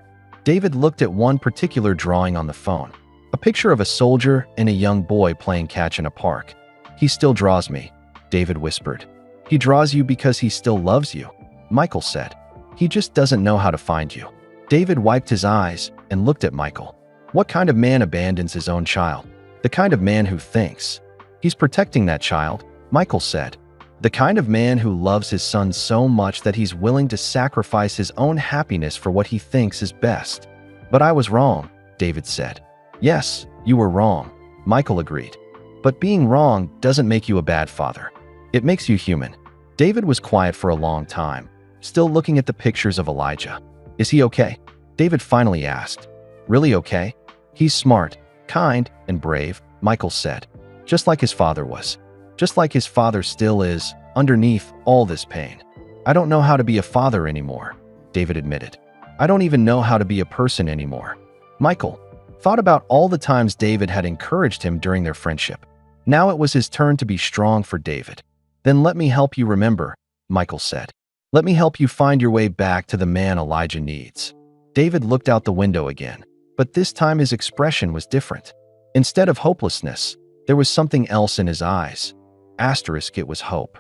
David looked at one particular drawing on the phone, a picture of a soldier and a young boy playing catch in a park. "He still draws me," David whispered. "He draws you because he still loves you," Michael said. "He just doesn't know how to find you." David wiped his eyes and looked at Michael. What kind of man abandons his own child? The kind of man who thinks he's protecting that child, Michael said. The kind of man who loves his son so much that he's willing to sacrifice his own happiness for what he thinks is best. "But I was wrong," David said. "Yes, you were wrong," Michael agreed. "But being wrong doesn't make you a bad father. It makes you human." David was quiet for a long time, still looking at the pictures of Elijah. "Is he okay?" David finally asked. "Really okay? He's smart, kind, and brave," Michael said. "Just like his father was. Just like his father still is, underneath all this pain." "I don't know how to be a father anymore," David admitted. "I don't even know how to be a person anymore." Michael thought about all the times David had encouraged him during their friendship. Now it was his turn to be strong for David. "Then let me help you remember," Michael said. "Let me help you find your way back to the man Elijah needs." David looked out the window again, but this time his expression was different. Instead of hopelessness, there was something else in his eyes. It was hope.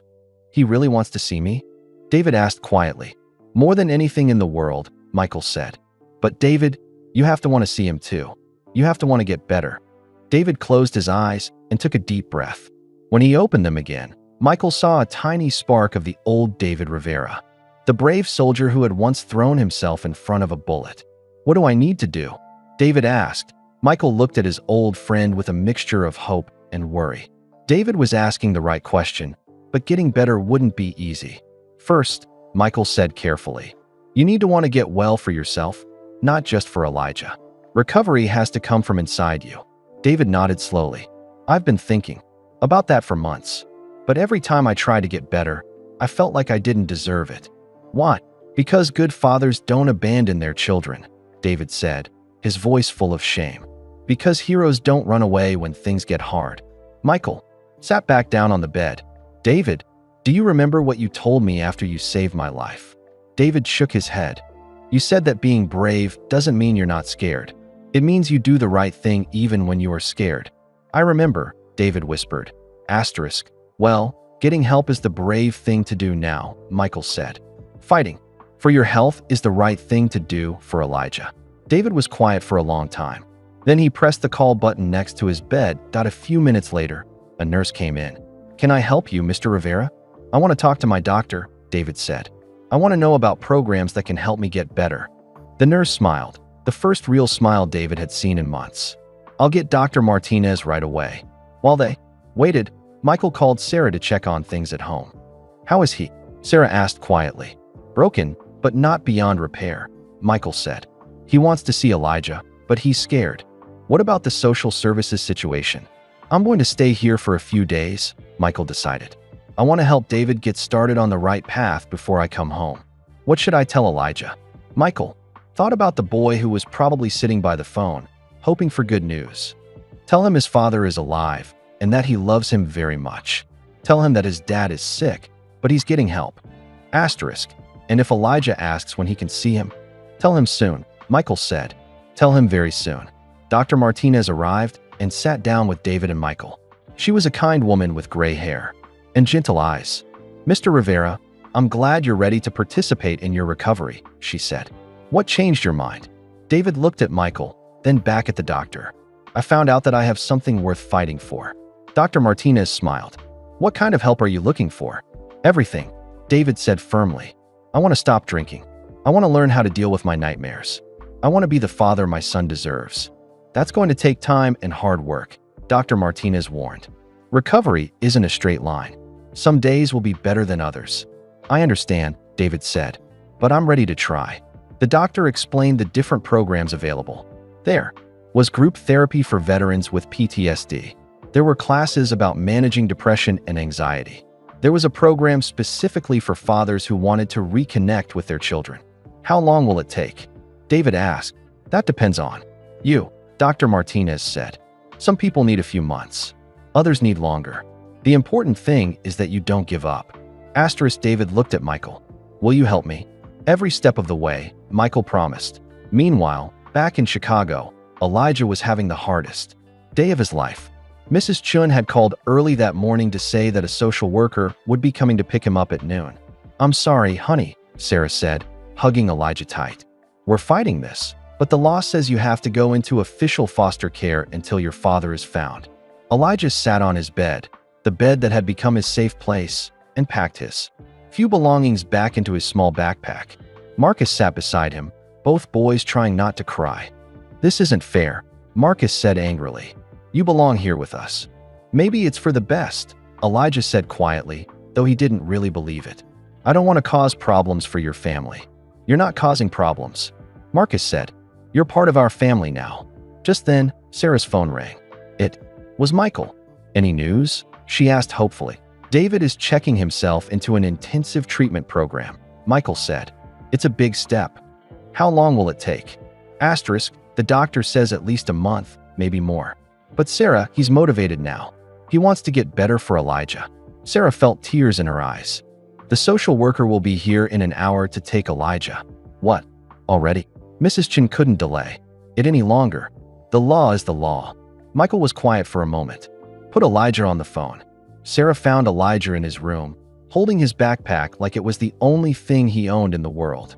"He really wants to see me?" David asked quietly. "More than anything in the world," Michael said. "But David, you have to want to see him too. You have to want to get better." David closed his eyes and took a deep breath. When he opened them again, Michael saw a tiny spark of the old David Rivera, the brave soldier who had once thrown himself in front of a bullet. "What do I need to do?" David asked. Michael looked at his old friend with a mixture of hope and worry. David was asking the right question, but getting better wouldn't be easy. "First," Michael said carefully, "you need to want to get well for yourself, not just for Elijah." Recovery has to come from inside you. David nodded slowly. I've been thinking about that for months. But every time I tried to get better, I felt like I didn't deserve it. Why? Because good fathers don't abandon their children, David said, his voice full of shame. Because heroes don't run away when things get hard. Michael sat back down on the bed. David, do you remember what you told me after you saved my life? David shook his head. You said that being brave doesn't mean you're not scared. It means you do the right thing even when you are scared. I remember, David whispered. Asterisk. Well, getting help is the brave thing to do now, Michael said. Fighting for your health is the right thing to do for Elijah. David was quiet for a long time. Then he pressed the call button next to his bed. A few minutes later, a nurse came in. Can I help you, Mr. Rivera? I want to talk to my doctor, David said. I want to know about programs that can help me get better. The nurse smiled, the first real smile David had seen in months. I'll get Dr. Martinez right away. While they waited, Michael called Sarah to check on things at home. How is he? Sarah asked quietly. Broken, but not beyond repair, Michael said. He wants to see Elijah, but he's scared. What about the social services situation? I'm going to stay here for a few days, Michael decided. I want to help David get started on the right path before I come home. What should I tell Elijah? Michael thought about the boy who was probably sitting by the phone, hoping for good news. Tell him his father is alive and that he loves him very much. Tell him that his dad is sick, but he's getting help. Asterisk. And if Elijah asks when he can see him, tell him soon, Michael said. Tell him very soon. Dr. Martinez arrived and sat down with David and Michael. She was a kind woman with gray hair and gentle eyes. Mr. Rivera, I'm glad you're ready to participate in your recovery, she said. What changed your mind? David looked at Michael, then back at the doctor. I found out that I have something worth fighting for. Dr. Martinez smiled. What kind of help are you looking for? Everything, David said firmly. I want to stop drinking. I want to learn how to deal with my nightmares. I want to be the father my son deserves. That's going to take time and hard work, Dr. Martinez warned. Recovery isn't a straight line. Some days will be better than others. I understand, David said, but I'm ready to try. The doctor explained the different programs available. There was group therapy for veterans with PTSD. There were classes about managing depression and anxiety. There was a program specifically for fathers who wanted to reconnect with their children. How long will it take? David asked. That depends on you, Dr. Martinez said. Some people need a few months. Others need longer. The important thing is that you don't give up. Asterisk. David looked at Michael. Will you help me? Every step of the way, Michael promised. Meanwhile, back in Chicago, Elijah was having the hardest day of his life. Mrs. Chun had called early that morning to say that a social worker would be coming to pick him up at noon. I'm sorry, honey, Sarah said, hugging Elijah tight. We're fighting this, but the law says you have to go into official foster care until your father is found. Elijah sat on his bed, the bed that had become his safe place, and packed his few belongings back into his small backpack. Marcus sat beside him, both boys trying not to cry. This isn't fair, Marcus said angrily. You belong here with us. Maybe it's for the best, Elijah said quietly, though he didn't really believe it. I don't want to cause problems for your family. You're not causing problems, Marcus said. You're part of our family now. Just then, Sarah's phone rang. It was Michael. Any news? She asked hopefully. David is checking himself into an intensive treatment program, Michael said. It's a big step. How long will it take? Asterisk, the doctor says at least a month, maybe more. But Sarah, he's motivated now. He wants to get better for Elijah. Sarah felt tears in her eyes. The social worker will be here in an hour to take Elijah. What? Already? Mrs. Chin couldn't delay it any longer. The law is the law. Michael was quiet for a moment. Put Elijah on the phone. Sarah found Elijah in his room, holding his backpack like it was the only thing he owned in the world.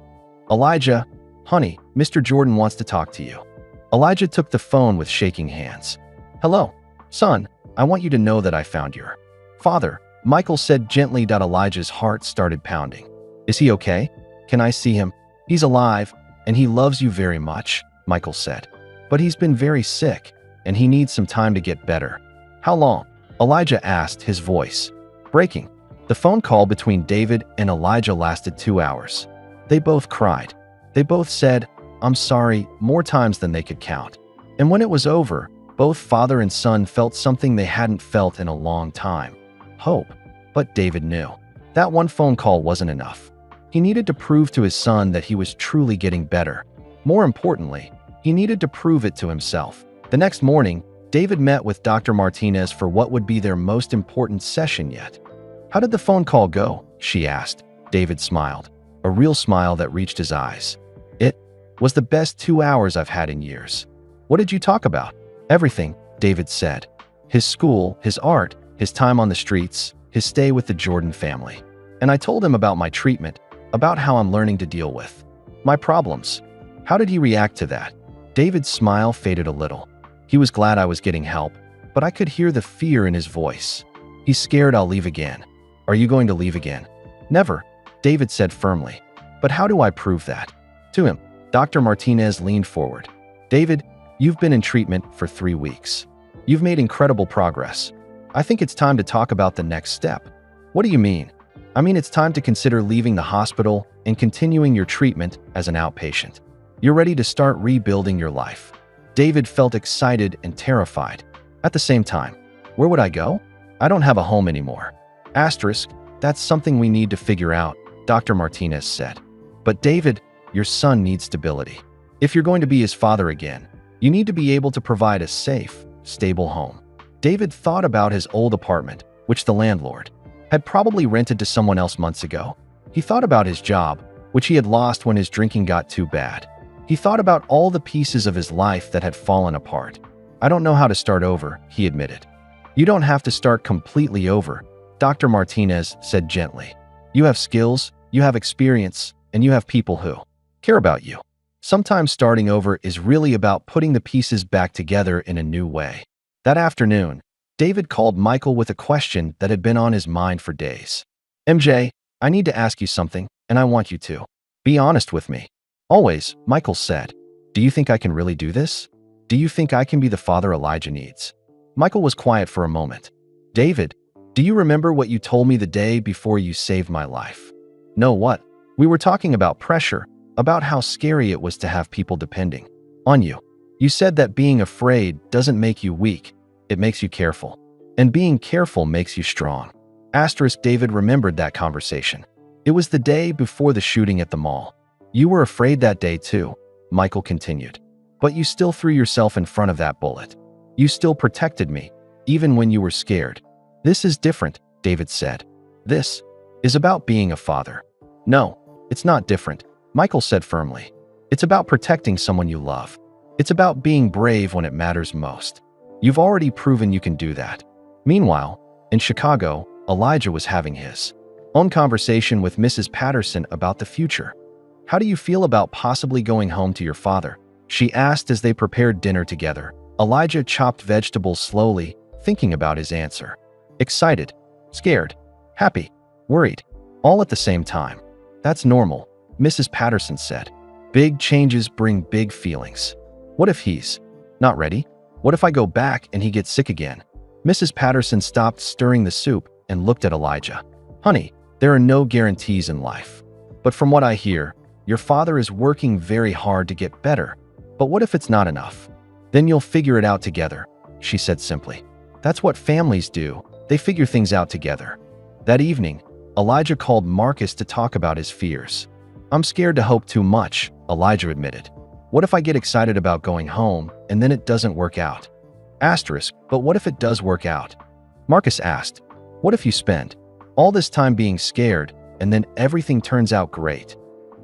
Elijah, honey, Mr. Jordan wants to talk to you. Elijah took the phone with shaking hands. Hello, son, I want you to know that I found your father, Michael said gently. Elijah's heart started pounding. Is he okay? Can I see him? He's alive, and he loves you very much, Michael said. But he's been very sick, and he needs some time to get better. How long? Elijah asked, his voice breaking. The phone call between David and Elijah lasted 2 hours. They both cried. They both said, "I'm sorry," more times than they could count. And when it was over, both father and son felt something they hadn't felt in a long time: hope. But David knew that one phone call wasn't enough. He needed to prove to his son that he was truly getting better. More importantly, he needed to prove it to himself. The next morning, David met with Dr. Martinez for what would be their most important session yet. "How did the phone call go?" she asked. David smiled, a real smile that reached his eyes. "It was the best 2 hours I've had in years." "What did you talk about?" "Everything," David said. "His school, his art, his time on the streets, his stay with the Jordan family. And I told him about my treatment, about how I'm learning to deal with my problems." "How did he react to that?" David's smile faded a little. He was glad I was getting help, but I could hear the fear in his voice. "He's scared I'll leave again." "Are you going to leave again?" "Never," David said firmly. "But how do I prove that to him?" Dr. Martinez leaned forward. "David, you've been in treatment for 3 weeks. You've made incredible progress. I think it's time to talk about the next step." "What do you mean?" "I mean, it's time to consider leaving the hospital and continuing your treatment as an outpatient. You're ready to start rebuilding your life." David felt excited and terrified at the same time. "Where would I go? I don't have a home anymore." Asterisk, "That's something we need to figure out," Dr. Martinez said. "But David, your son needs stability. If you're going to be his father again, you need to be able to provide a safe, stable home." David thought about his old apartment, which the landlord had probably rented to someone else months ago. He thought about his job, which he had lost when his drinking got too bad. He thought about all the pieces of his life that had fallen apart. "I don't know how to start over," he admitted. "You don't have to start completely over," Dr. Martinez said gently. "You have skills, you have experience, and you have people who care about you. Sometimes starting over is really about putting the pieces back together in a new way." That afternoon, David called Michael with a question that had been on his mind for days. "MJ, I need to ask you something, and I want you to be honest with me." "Always," Michael said. "Do you think I can really do this? Do you think I can be the father Elijah needs?" Michael was quiet for a moment. "David, do you remember what you told me the day before you saved my life?" "No, what?" "We were talking about pressure, about how scary it was to have people depending on you. You said that being afraid doesn't make you weak, it makes you careful. And being careful makes you strong." Asterisk, David remembered that conversation. It was the day before the shooting at the mall. "You were afraid that day too," Michael continued. "But you still threw yourself in front of that bullet. You still protected me, even when you were scared." "This is different," David said. "This is about being a father." "No, it's not different," Michael said firmly. "It's about protecting someone you love. It's about being brave when it matters most. You've already proven you can do that." Meanwhile, in Chicago, Elijah was having his own conversation with Mrs. Patterson about the future. "How do you feel about possibly going home to your father?" she asked as they prepared dinner together. Elijah chopped vegetables slowly, thinking about his answer. "Excited, scared, happy, worried, all at the same time." "That's normal," Mrs. Patterson said. "Big changes bring big feelings." "What if he's not ready? What if I go back and he gets sick again?" Mrs. Patterson stopped stirring the soup and looked at Elijah. "Honey, there are no guarantees in life. But from what I hear, your father is working very hard to get better. But what if it's not enough? Then you'll figure it out together," she said simply. "That's what families do. They figure things out together." That evening, Elijah called Marcus to talk about his fears. "I'm scared to hope too much," Elijah admitted. "What if I get excited about going home and then it doesn't work out?" Asterisk, "But what if it does work out?" Marcus asked. "What if you spend all this time being scared and then everything turns out great?"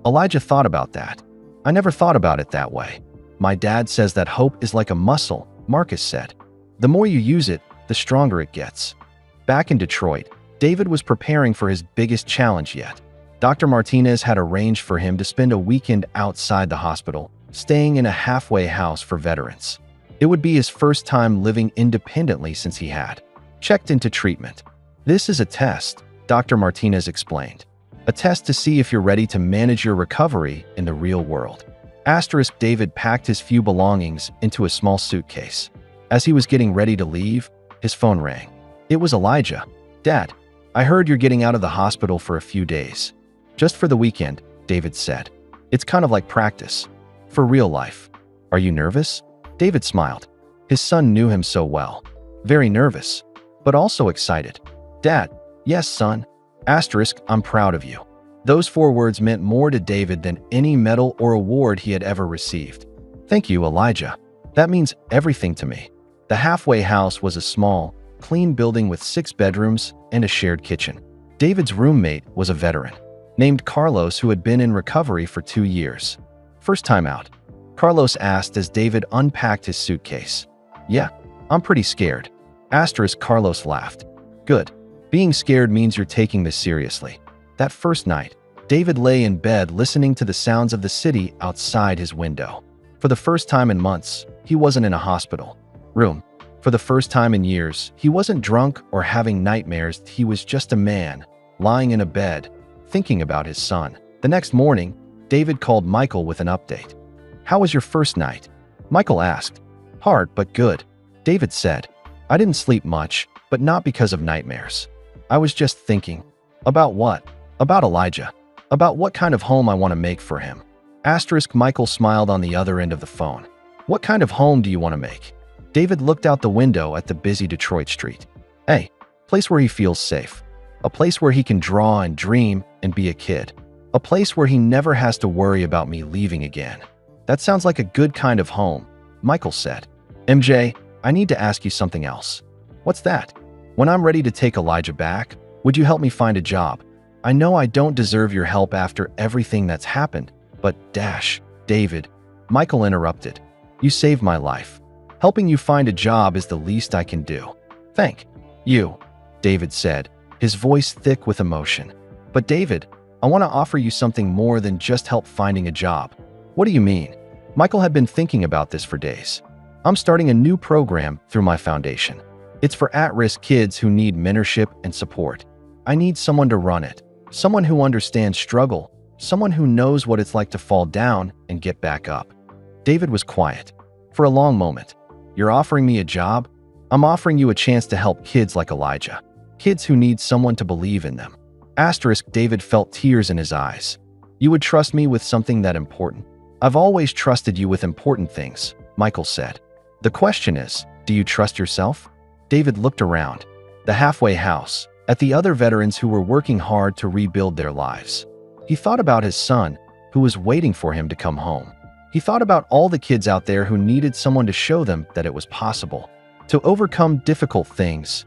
Elijah thought about that. "I never thought about it that way. My dad says that hope is like a muscle," Marcus said. "The more you use it, the stronger it gets." Back in Detroit, David was preparing for his biggest challenge yet. Dr. Martinez had arranged for him to spend a weekend outside the hospital, staying in a halfway house for veterans. It would be his first time living independently since he had checked into treatment. "This is a test," Dr. Martinez explained. "A test to see if you're ready to manage your recovery in the real world." Asterisk, David packed his few belongings into a small suitcase. As he was getting ready to leave, his phone rang. It was Elijah. "Dad, I heard you're getting out of the hospital for a few days." "Just for the weekend," David said. "It's kind of like practice." For real life. Are you nervous? David smiled. His son knew him so well. Very nervous, but also excited. Dad, yes, son. I'm proud of you. Those 4 words meant more to David than any medal or award he had ever received. Thank you, Elijah. That means everything to me. The halfway house was a small, clean building with 6 bedrooms and a shared kitchen. David's roommate was a veteran, named Carlos, who had been in recovery for 2 years. First time out, Carlos asked as David unpacked his suitcase. Yeah, I'm pretty scared. Carlos laughed. Good. Being scared means you're taking this seriously. That first night, David lay in bed listening to the sounds of the city outside his window. For the first time in months, he wasn't in a hospital room. For the first time in years, he wasn't drunk or having nightmares. He was just a man, lying in a bed, thinking about his son. The next morning, David called Michael with an update. How was your first night? Michael asked. Hard, but good. David said. I didn't sleep much, but not because of nightmares. I was just thinking. About what? About Elijah. About what kind of home I want to make for him. Michael smiled on the other end of the phone. What kind of home do you want to make? David looked out the window at the busy Detroit street. A place where he feels safe. A place where he can draw and dream and be a kid. A place where he never has to worry about me leaving again. That sounds like a good kind of home, Michael said. MJ, I need to ask you something else. What's that? When I'm ready to take Elijah back, would you help me find a job? I know I don't deserve your help after everything that's happened, but David, Michael interrupted. You saved my life. Helping you find a job is the least I can do. Thank you, David said, his voice thick with emotion. But David, I want to offer you something more than just help finding a job. What do you mean? Michael had been thinking about this for days. I'm starting a new program through my foundation. It's for at-risk kids who need mentorship and support. I need someone to run it, someone who understands struggle, someone who knows what it's like to fall down and get back up. David was quiet. For a long moment. You're offering me a job? I'm offering you a chance to help kids like Elijah. Kids who need someone to believe in them. David felt tears in his eyes. You would trust me with something that important? I've always trusted you with important things, Michael said. The question is, do you trust yourself? David looked around. The halfway house, at the other veterans who were working hard to rebuild their lives. He thought about his son, who was waiting for him to come home. He thought about all the kids out there who needed someone to show them that it was possible to overcome difficult things.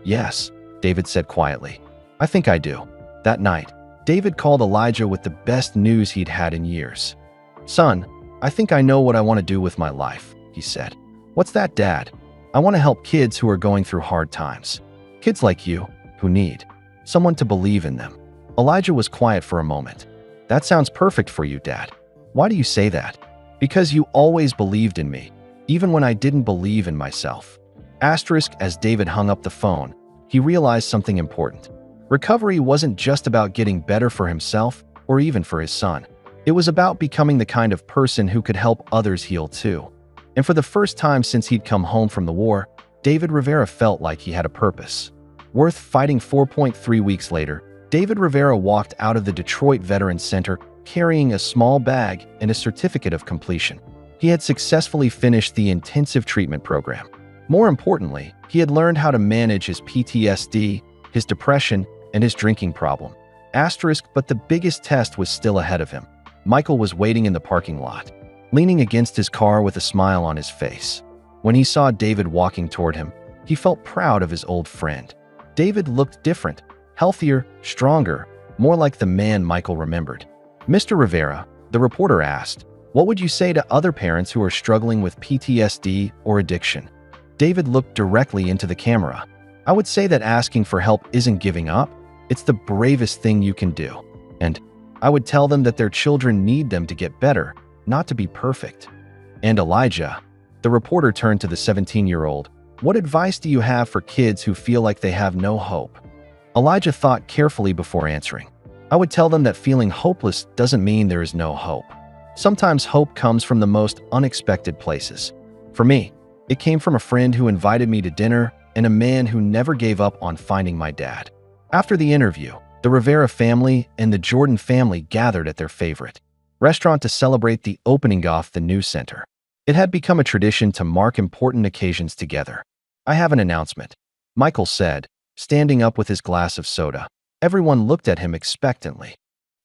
Yes, David said quietly. I think I do. That night, David called Elijah with the best news he'd had in years. Son, I think I know what I want to do with my life, he said. What's that, Dad? I want to help kids who are going through hard times. Kids like you, who need someone to believe in them. Elijah was quiet for a moment. That sounds perfect for you, Dad. Why do you say that? Because you always believed in me, even when I didn't believe in myself. As David hung up the phone, he realized something important. Recovery wasn't just about getting better for himself or even for his son. It was about becoming the kind of person who could help others heal too. And for the first time since he'd come home from the war, David Rivera felt like he had a purpose worth fighting. 4.3 weeks later, David Rivera walked out of the Detroit Veterans Center carrying a small bag and a certificate of completion. He had successfully finished the intensive treatment program. More importantly, he had learned how to manage his PTSD, his depression, and his drinking problem. But the biggest test was still ahead of him. Michael was waiting in the parking lot, leaning against his car with a smile on his face. When he saw David walking toward him, he felt proud of his old friend. David looked different, healthier, stronger, more like the man Michael remembered. Mr. Rivera, the reporter asked, what would you say to other parents who are struggling with PTSD or addiction? David looked directly into the camera. I would say that asking for help isn't giving up. It's the bravest thing you can do. And I would tell them that their children need them to get better, not to be perfect. And Elijah, the reporter turned to the 17-year-old. What advice do you have for kids who feel like they have no hope? Elijah thought carefully before answering. I would tell them that feeling hopeless doesn't mean there is no hope. Sometimes hope comes from the most unexpected places. For me, it came from a friend who invited me to dinner and a man who never gave up on finding my dad. After the interview, the Rivera family and the Jordan family gathered at their favorite restaurant to celebrate the opening of the new center. It had become a tradition to mark important occasions together. "I have an announcement," Michael said, standing up with his glass of soda. Everyone looked at him expectantly.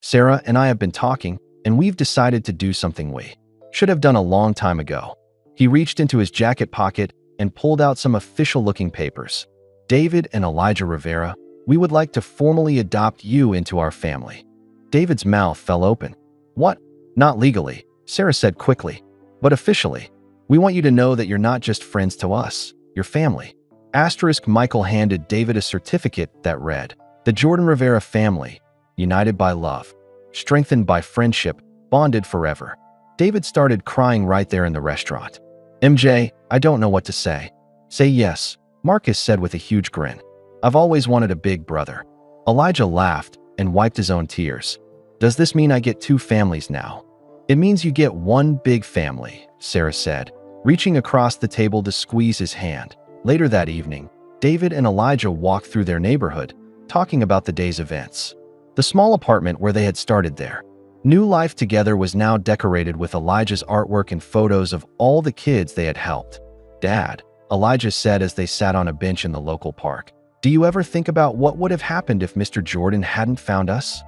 "Sarah and I have been talking, and we've decided to do something we should have done a long time ago." He reached into his jacket pocket and pulled out some official-looking papers. "David and Elijah Rivera, we would like to formally adopt you into our family." David's mouth fell open. "What? Not legally," Sarah said quickly, "but officially. We want you to know that you're not just friends to us, you're family." Michael handed David a certificate that read, "The Jordan Rivera family, united by love, strengthened by friendship, bonded forever." David started crying right there in the restaurant. "MJ, I don't know what to say." "Say yes," Marcus said with a huge grin. "I've always wanted a big brother." Elijah laughed and wiped his own tears. "Does this mean I get two families now?" "It means you get one big family," Sarah said, reaching across the table to squeeze his hand. Later that evening, David and Elijah walked through their neighborhood, talking about the day's events. The small apartment where they had started their new life together was now decorated with Elijah's artwork and photos of all the kids they had helped. "Dad," Elijah said as they sat on a bench in the local park, "do you ever think about what would have happened if Mr. Jordan hadn't found us?"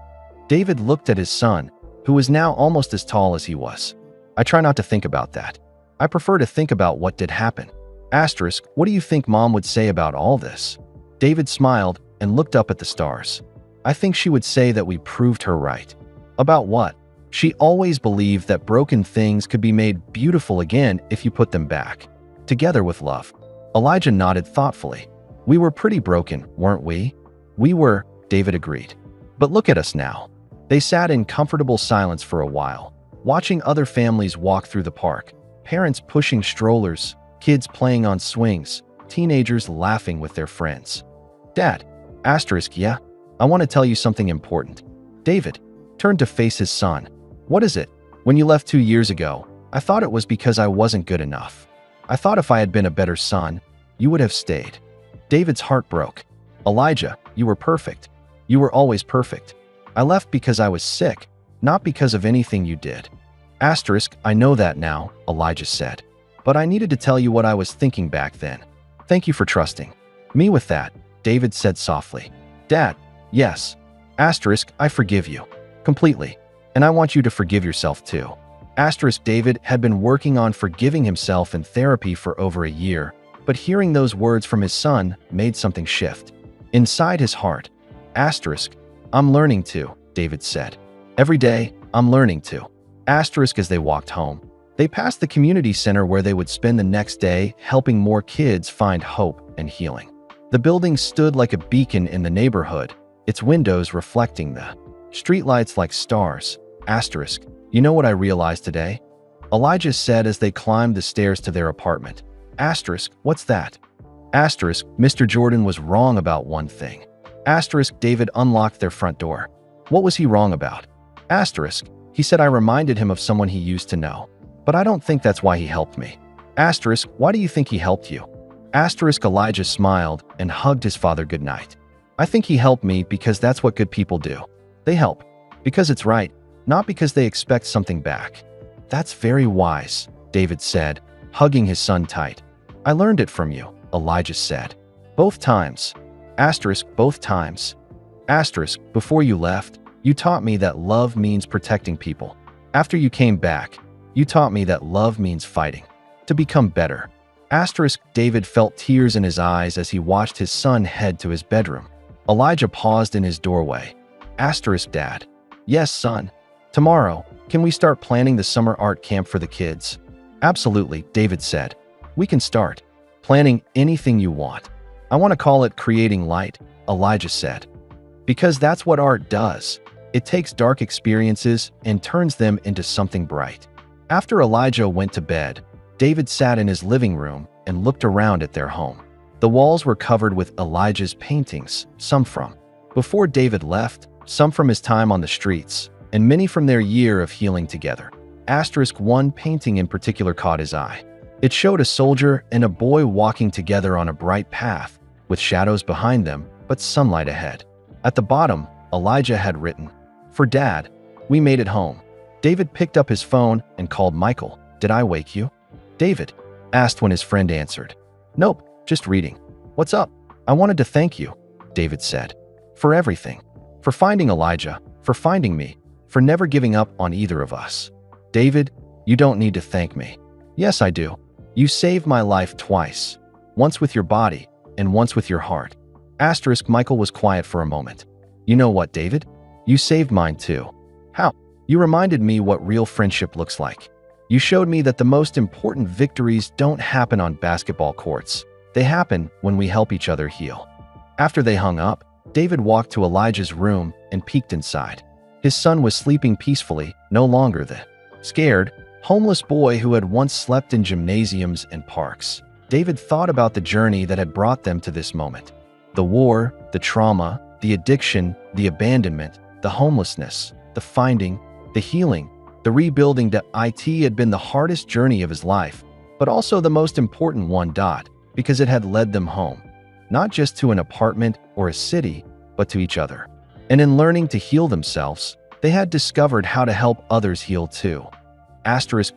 David looked at his son, who was now almost as tall as he was. "I try not to think about that. I prefer to think about what did happen." What do you think Mom would say about all this?" David smiled and looked up at the stars. "I think she would say that we proved her right." "About what?" "She always believed that broken things could be made beautiful again if you put them back together with love." Elijah nodded thoughtfully. "We were pretty broken, weren't we?" "We were," David agreed. "But look at us now." They sat in comfortable silence for a while, watching other families walk through the park, parents pushing strollers, kids playing on swings, teenagers laughing with their friends. "Dad, yeah, I want to tell you something important." David turned to face his son. "What is it?" "When you left 2 years ago, I thought it was because I wasn't good enough. I thought if I had been a better son, you would have stayed." David's heart broke. "Elijah, you were perfect. You were always perfect. I left because I was sick, not because of anything you did." "I know that now," Elijah said. "But I needed to tell you what I was thinking back then. Thank you for trusting me with that," David said softly. "Dad, yes. I forgive you. Completely. And I want you to forgive yourself too." David had been working on forgiving himself in therapy for over a year, but hearing those words from his son made something shift inside his heart. "I'm learning to," David said. "Every day, I'm learning to." As they walked home, they passed the community center where they would spend the next day helping more kids find hope and healing. The building stood like a beacon in the neighborhood, its windows reflecting the streetlights like stars. "You know what I realized today?" Elijah said as they climbed the stairs to their apartment. "What's that?" "Mr. Jordan was wrong about one thing." David unlocked their front door. "What was he wrong about?" "He said I reminded him of someone he used to know. But I don't think that's why he helped me." "Why do you think he helped you?" Elijah smiled and hugged his father goodnight. "I think he helped me because that's what good people do. They help because it's right, not because they expect something back." "That's very wise," David said, hugging his son tight. "I learned it from you," Elijah said. "Both times." "Both times." "Before you left, you taught me that love means protecting people. After you came back, you taught me that love means fighting to become better." David felt tears in his eyes as he watched his son head to his bedroom. Elijah paused in his doorway. "Dad." "Yes, son. Tomorrow, can we start planning the summer art camp for the kids?" "Absolutely," David said. "We can start planning anything you want." "I want to call it Creating Light," Elijah said. "Because that's what art does. It takes dark experiences and turns them into something bright." After Elijah went to bed, David sat in his living room and looked around at their home. The walls were covered with Elijah's paintings, some from before David left, some from his time on the streets, and many from their year of healing together. One painting in particular caught his eye. It showed a soldier and a boy walking together on a bright path, with shadows behind them, but sunlight ahead. At the bottom, Elijah had written, "For Dad, we made it home." David picked up his phone and called Michael. "Did I wake you?" David asked when his friend answered. "Nope, just reading." "What's up?" "I wanted to thank you," David said, "for everything. For finding Elijah, for finding me, for never giving up on either of us." "David, you don't need to thank me." "Yes, I do. You saved my life twice. Once with your body and once with your heart." Michael was quiet for a moment. "You know what, David? You saved mine too." "How?" "You reminded me what real friendship looks like. You showed me that the most important victories don't happen on basketball courts. They happen when we help each other heal." After they hung up, David walked to Elijah's room and peeked inside. His son was sleeping peacefully, no longer the scared, homeless boy who had once slept in gymnasiums and parks. David thought about the journey that had brought them to this moment. The war, the trauma, the addiction, the abandonment, the homelessness, the finding, the healing, the rebuilding. That it had been the hardest journey of his life, but also the most important one. Because it had led them home. Not just to an apartment or a city, but to each other. And in learning to heal themselves, they had discovered how to help others heal too.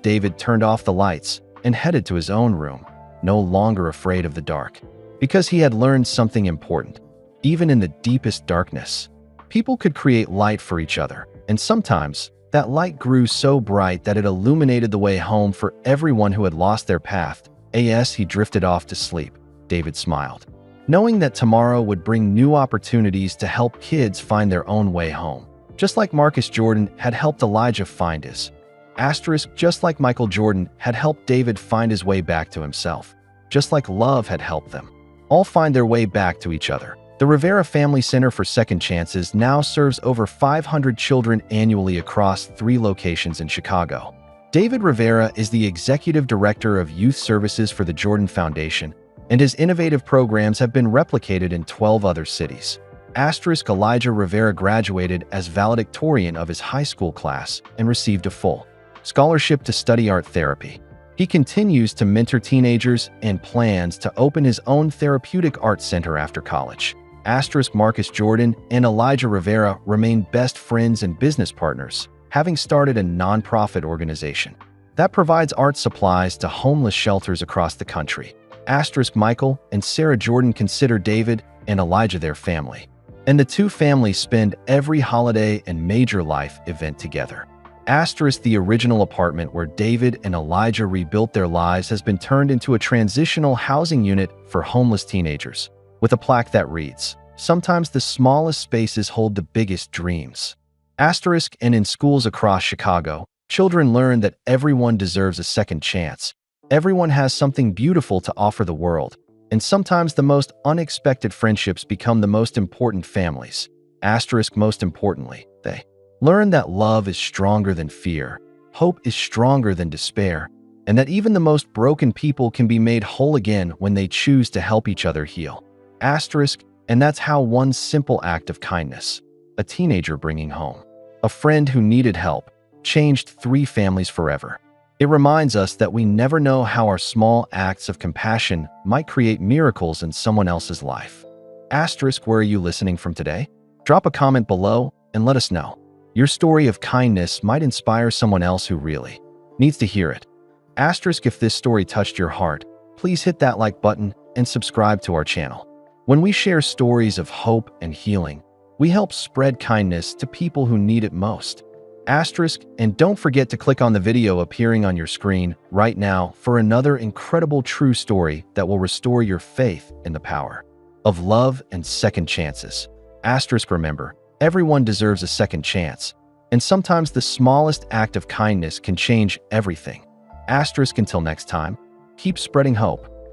David turned off the lights and headed to his own room, no longer afraid of the dark. Because he had learned something important. Even in the deepest darkness, people could create light for each other. And sometimes, that light grew so bright that it illuminated the way home for everyone who had lost their path. As he drifted off to sleep, David smiled, knowing that tomorrow would bring new opportunities to help kids find their own way home. Just like Marcus Jordan had helped Elijah find his. Just like Michael Jordan had helped David find his way back to himself. Just like love had helped them all find their way back to each other. The Rivera Family Center for Second Chances now serves over 500 children annually across 3 locations in Chicago. David Rivera is the Executive Director of Youth Services for the Jordan Foundation, and his innovative programs have been replicated in 12 other cities. Elijah Rivera graduated as valedictorian of his high school class and received a full scholarship to study art therapy. He continues to mentor teenagers and plans to open his own therapeutic art center after college. Marcus Jordan and Elijah Rivera remain best friends and business partners, having started a nonprofit organization that provides art supplies to homeless shelters across the country. Michael and Sarah Jordan consider David and Elijah their family, and the two families spend every holiday and major life event together. The original apartment where David and Elijah rebuilt their lives has been turned into a transitional housing unit for homeless teenagers, with a plaque that reads, "Sometimes the smallest spaces hold the biggest dreams." And in schools across Chicago, children learn that everyone deserves a second chance. Everyone has something beautiful to offer the world, and sometimes the most unexpected friendships become the most important families. Most importantly, they learn that love is stronger than fear, hope is stronger than despair, and that even the most broken people can be made whole again when they choose to help each other heal. And that's how one simple act of kindness, a teenager bringing home a friend who needed help, changed 3 families forever. It reminds us that we never know how our small acts of compassion might create miracles in someone else's life. Where are you listening from today? Drop a comment below and let us know. Your story of kindness might inspire someone else who really needs to hear it. If this story touched your heart, please hit that like button and subscribe to our channel. When we share stories of hope and healing, we help spread kindness to people who need it most. And don't forget to click on the video appearing on your screen right now for another incredible true story that will restore your faith in the power of love and second chances. Remember, everyone deserves a second chance, and sometimes the smallest act of kindness can change everything. Until next time, keep spreading hope.